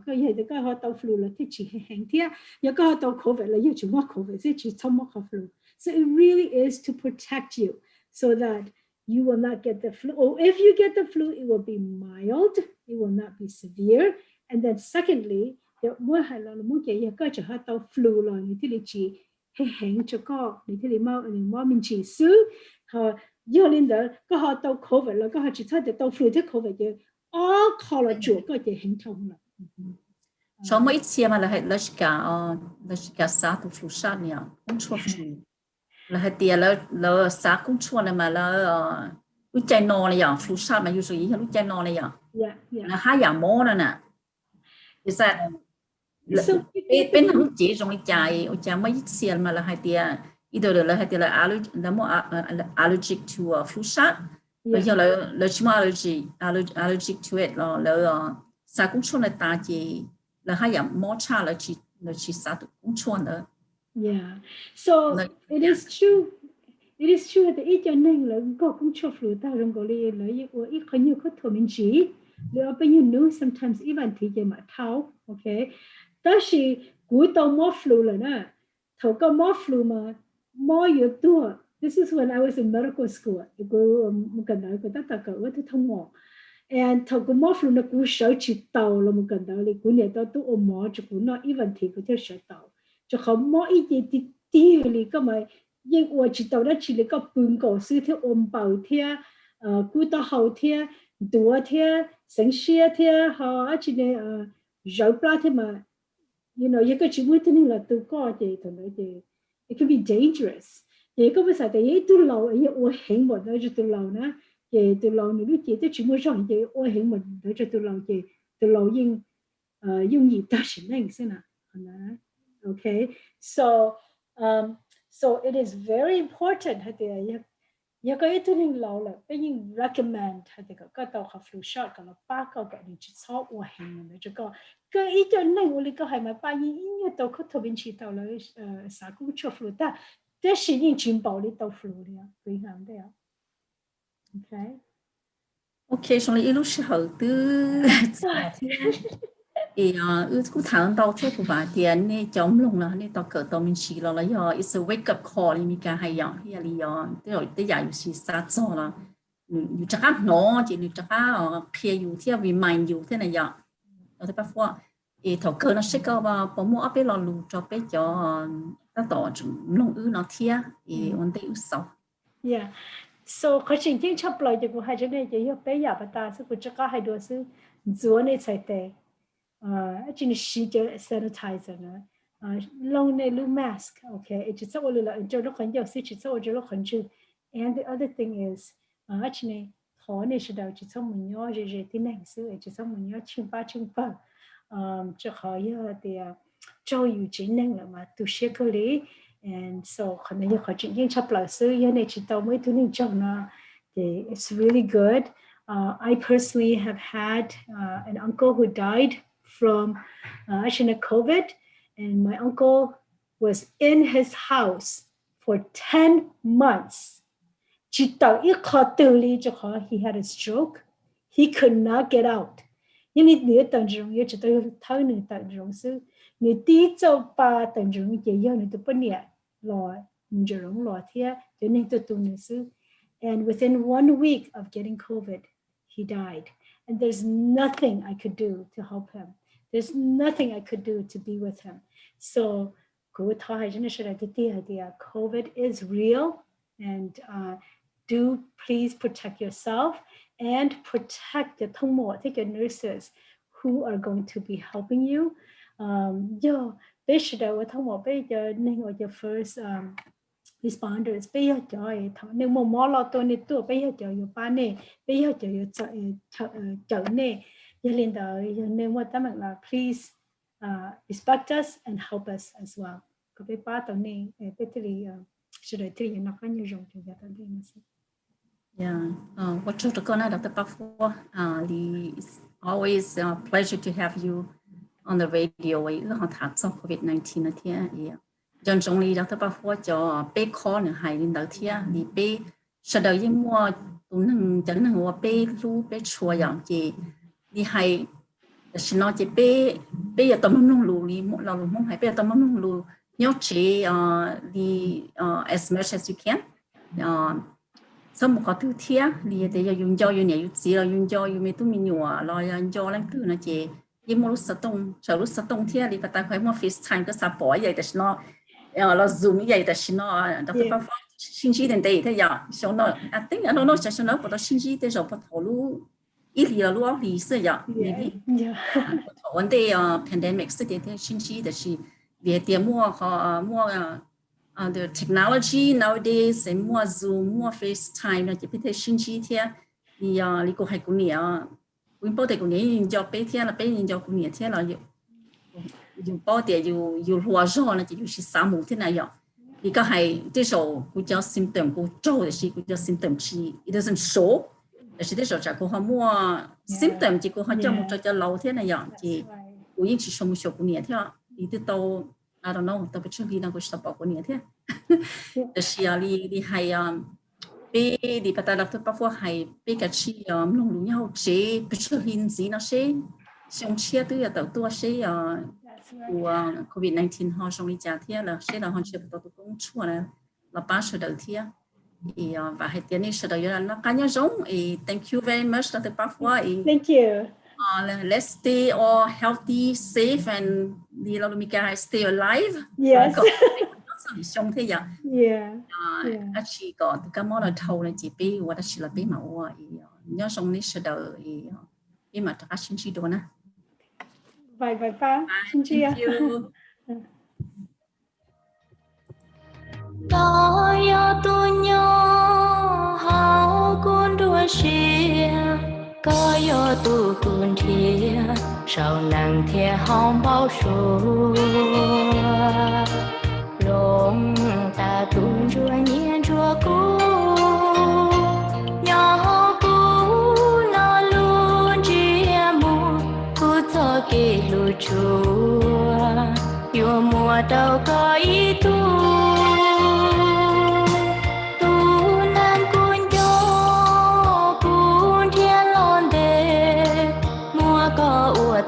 cái gì thì cái họ tàu flu là thì chỉ hàng thiệt, giờ cái họ tàu COVID là giờ chỉ mất COVID, thì chỉ không mất flu. So it really is to protect you so that you will not get the flu. Or if you get the flu, it will be mild, it will not be severe. And then secondly, the mỗi hai là mỗi cái giờ cái họ tàu flu là như thế chỉ hàng cho có, như thế mau mình chỉ xứ họ giờ lên đó cái họ tàu COVID là cái họ chỉ thấy tàu flu thế COVID chứ. College có thể hình thành là. Cho mỗi次mà là hệ là xã tu flu sát nè, cũng chua flu. Là hệ tiền là xã cũng chua này mà là lúc chạy nọ này flu sát mà usually lúc chạy nọ này là hai dạng mỏ nè. Is that bên lúc chỉ trong cái chạy mấy次mà là hệ tiền, either là hệ tiền là allergic to flu sát. Bây giờ là chỉ mà allergic to it là sao cũng chua là ta chỉ là hai dạng mỏ cha là chỉ sao cũng chua nữa. Yeah, so it is true. It is true that ít cho nên là có cũng chua flu ta trong cái là ít có nhiều có thổ minh chỉ là bây giờ nữa sometimes even thì chỉ mà tháo, okay. Đó là cuối đầu mỏ flu là nè, thầu có mỏ flu mà mỏ nhiều tuổi. This is when I was in medical school. Cô một cái đó cô ta có cái thông ngộ. And thầu cô mỏ flu nó cũng sợ chỉ tàu là một cái đó là cô nhà đó tôi ôm mỏ cho cô nó even thì cô theo sợ tàu. Cho không mỏ ít gì thì là cái mà nhưng mà chỉ tàu đó chỉ là cái bún cổ sư theo ôm bào theo, cô ta hậu theo, đũa theo, sinh xe theo, họ chỉ là rau pla theo mà, you know, cái chỉ muốn thế nên là tôi có gì thôi nói gì, it can be dangerous. Vậy có bây giờ thì tôi lâu, vậy ô hình một đó cho tôi lâu nè, vậy tôi lâu nữa chị chỉ muốn rằng vậy ô hình một đó cho tôi lâu vậy, tôi lâu nhưng dùng gì ta sẽ nên xem nào, okay, so it is very important hả thì giờ cái tôi nên lâu là bây giờ recommend hả thì cái tàu học flu shot cái là ba cái đi chỉ số ô hình nữa cho cái ý cho nên ô lý cái hay mà ba như tàu có thầu bên chỉ tàu là sao cũng cho flu ta. Thế là những chuyện bảo lý tàu flu đi quý hàm đấy okay. Okay, xong rồi lúc sẽ hậu tư cũng thằng tàu thuốc của bà tiền này chống lùng là này tàu cỡ tàu mình chỉ là it's a wake up call mình cả hay hay là tới giờอยู่sát cho làอยู่chắc ăn nó chỉอยู่chắc clearอยู่ที่ remind you thế này vậy ở thế bác phó thầu cỡ nó sẽ có bảo mua áp là lù cho bé cho ta tỏ lùng nó thiệt vấn đề sao. Yeah, so có chuyện chính chấp lời cho cô hai chỗ này chỉ có bé giả bà ta sẽ có chắc có hai đứa sẽ dùa này chạy tệ chỉ là sử dụng sanitizer nữa long này lưu mask, okay, chỉ sau là cho nó khẩn giàu chỉ sau cho nó khẩn trừ. And the other thing is chỉ này khó này sẽ đầu chỉ sau mình nhớ rồi tin này sự chỉ sau mình nhớ chừng ba cho khó giờ thì cho yêu chỉ năng là mà tu sửa cái lý. And so khả năng như khó chuyện những chấp lời sự giờ này chỉ tao mới tu nên chọn nó thì it's really good. I personally have had an uncle who died from actually COVID, and my uncle was in his house for 10 months. Chỉ tao ít khó tự lý cho khó, he had a stroke. He could not get out. Nhưng nếu tận dụng như chỉ tao thao nửa tận dụng sư, nếu tí cho ba tận dụng chỉ do nếu tụi bên nhẹ lò, mình dụng lò thiệt, cho nên tụi nửa sư. And within 1 week of getting COVID, he died. And there's nothing I could do to help him. There's nothing I could do to be with him. So, COVID is real, and do please protect yourself and protect the nurses who are going to be helping you. bây giờ thông một bây giờ nên gọi là first responders bây giờ trời nếu mà mò lo tôi nên tôi bây giờ trờiอยู่บ้านเนี่ยbây giờ trờiเนี่ยgiờ liền tới nếu mà ta là please respect us and help us as well có bây ba tao này bây thì sự đời thì nó có nhiều rộng cho gia đình mình. Yeah, what you talking about, Dr. Foua? It's always a pleasure to have you on the radio. Vậy là họ thắc xong Covid-19 nữa thế, dân trong này Dr. Foua cho bé khó nữa hay lên đầu thế, thì bé sau đó những mua tụi năng chẳng năng mua bé lu bé chua dạng gì, thì hay xin nói chỉ bé giờ tụi mình lu đi một lần không hay bé tụi mình lu nhớ chỉ đi as much as you can. Sau một cái thứ thiệt, thì để dùng cho dùng nhiều gì là dùng cho dùng mấy thứ mình nhỏ, rồi dùng cho lên cứ nó chỉ, nhưng mà lúc sát đông thiệt thì bắt đầu phải mua FaceTime cái sạp bỏ vậy,แต่nó Zoom vậy,แต่nó đó phải có信息đến đây thế giờ, sau đó, I think I don't know, sau đó bắt đầu信息để rồi bắt đầu lu, ít là lu ở lý sự giờ, maybe, vấn đề pandemic sự thế信息的是，别点mua the technology nowadays and more Zoom, more FaceTime là chỉ biết信息thế thì lý cô hay cũng nhiều, cũng bao nhiêu cũng nhiều dùng cho bé thế là bé dùng cho cũng nhiều thế là dùng bao nhiêu dùng hóa rõ là chỉ dùng sáu mũ thế này vậy thì cái hay cái số cũng cho symptom cũng cho là gì cũng cho symptom chỉ it doesn't show là chỉ cái số chỉ có họ mua symptom chỉ có họ cho một cho lâu thế này vậy thì cũng những chỉ số một số cũng nhiều thế thì từ đầu I don't know, tapi cuma nak usah apa ni thế. Tersiali di hay pe di pata Dr. Foua hay pe cái chi long lu nhau chế bữa hin gì nó sẽ xong chia từ từ tua sẽ của Covid-19 họ xong đi trả thế là sẽ là họ chia từ từ công chua này là ba sự đầu tiên thì và hay tiền này sự đầu là nó cá nhân giống thank you very much Dr. Foua. Thank you. Let's stay all healthy, safe, and đi lâu mình cái stay alive. Yes. Xong thế vậy. Yeah. Chỉ có cái món là thầu là chỉ biết hoặc là chỉ là biết màu nhớ xong ní sẽ đợi biết mà tất xin chị đồ nè. Bye bye. Xin chị. Thank you. Tôi tu nhau hao cuốn đua xia. Có yo tu kun thia sau nàng thia hong bao số long ta tun chua nhiên chua cũ nhỏ cũ nó luôn chia mù cũ cho kê lu chua yêu mùa đâu có ý tu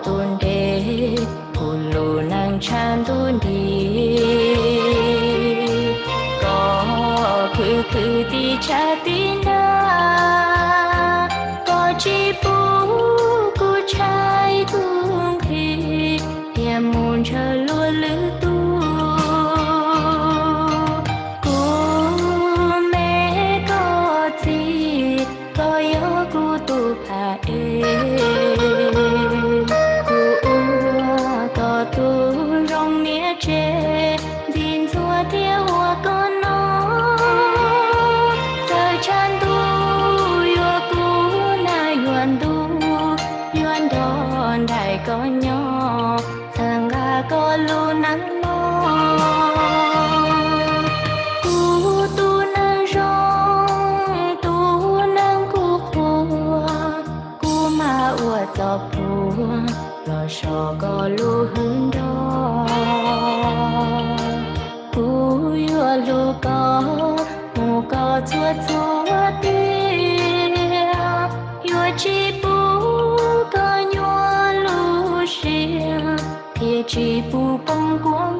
tuần đế buồn lù nàng chan tuần đi có cứ đi cha tin na có chỉ bu cu trai thương thì hiểm muốn chờ luôn lữ tu cô mẹ có gì có yêu cô tu pa tu rong nghĩa chế gìn xua theo hoa con nó thời chan tu yêu cũ na yuan tu yuan đòn đại có nhỏ thằng ga có lu nắng lo cũ tu nang rong tu nang cũ phua cũ mà ua cho phua lo so có lu hương đó cú yêu lu có mù có chua tia yêu chỉ bu có nhua lu xia thì chỉ bu bông của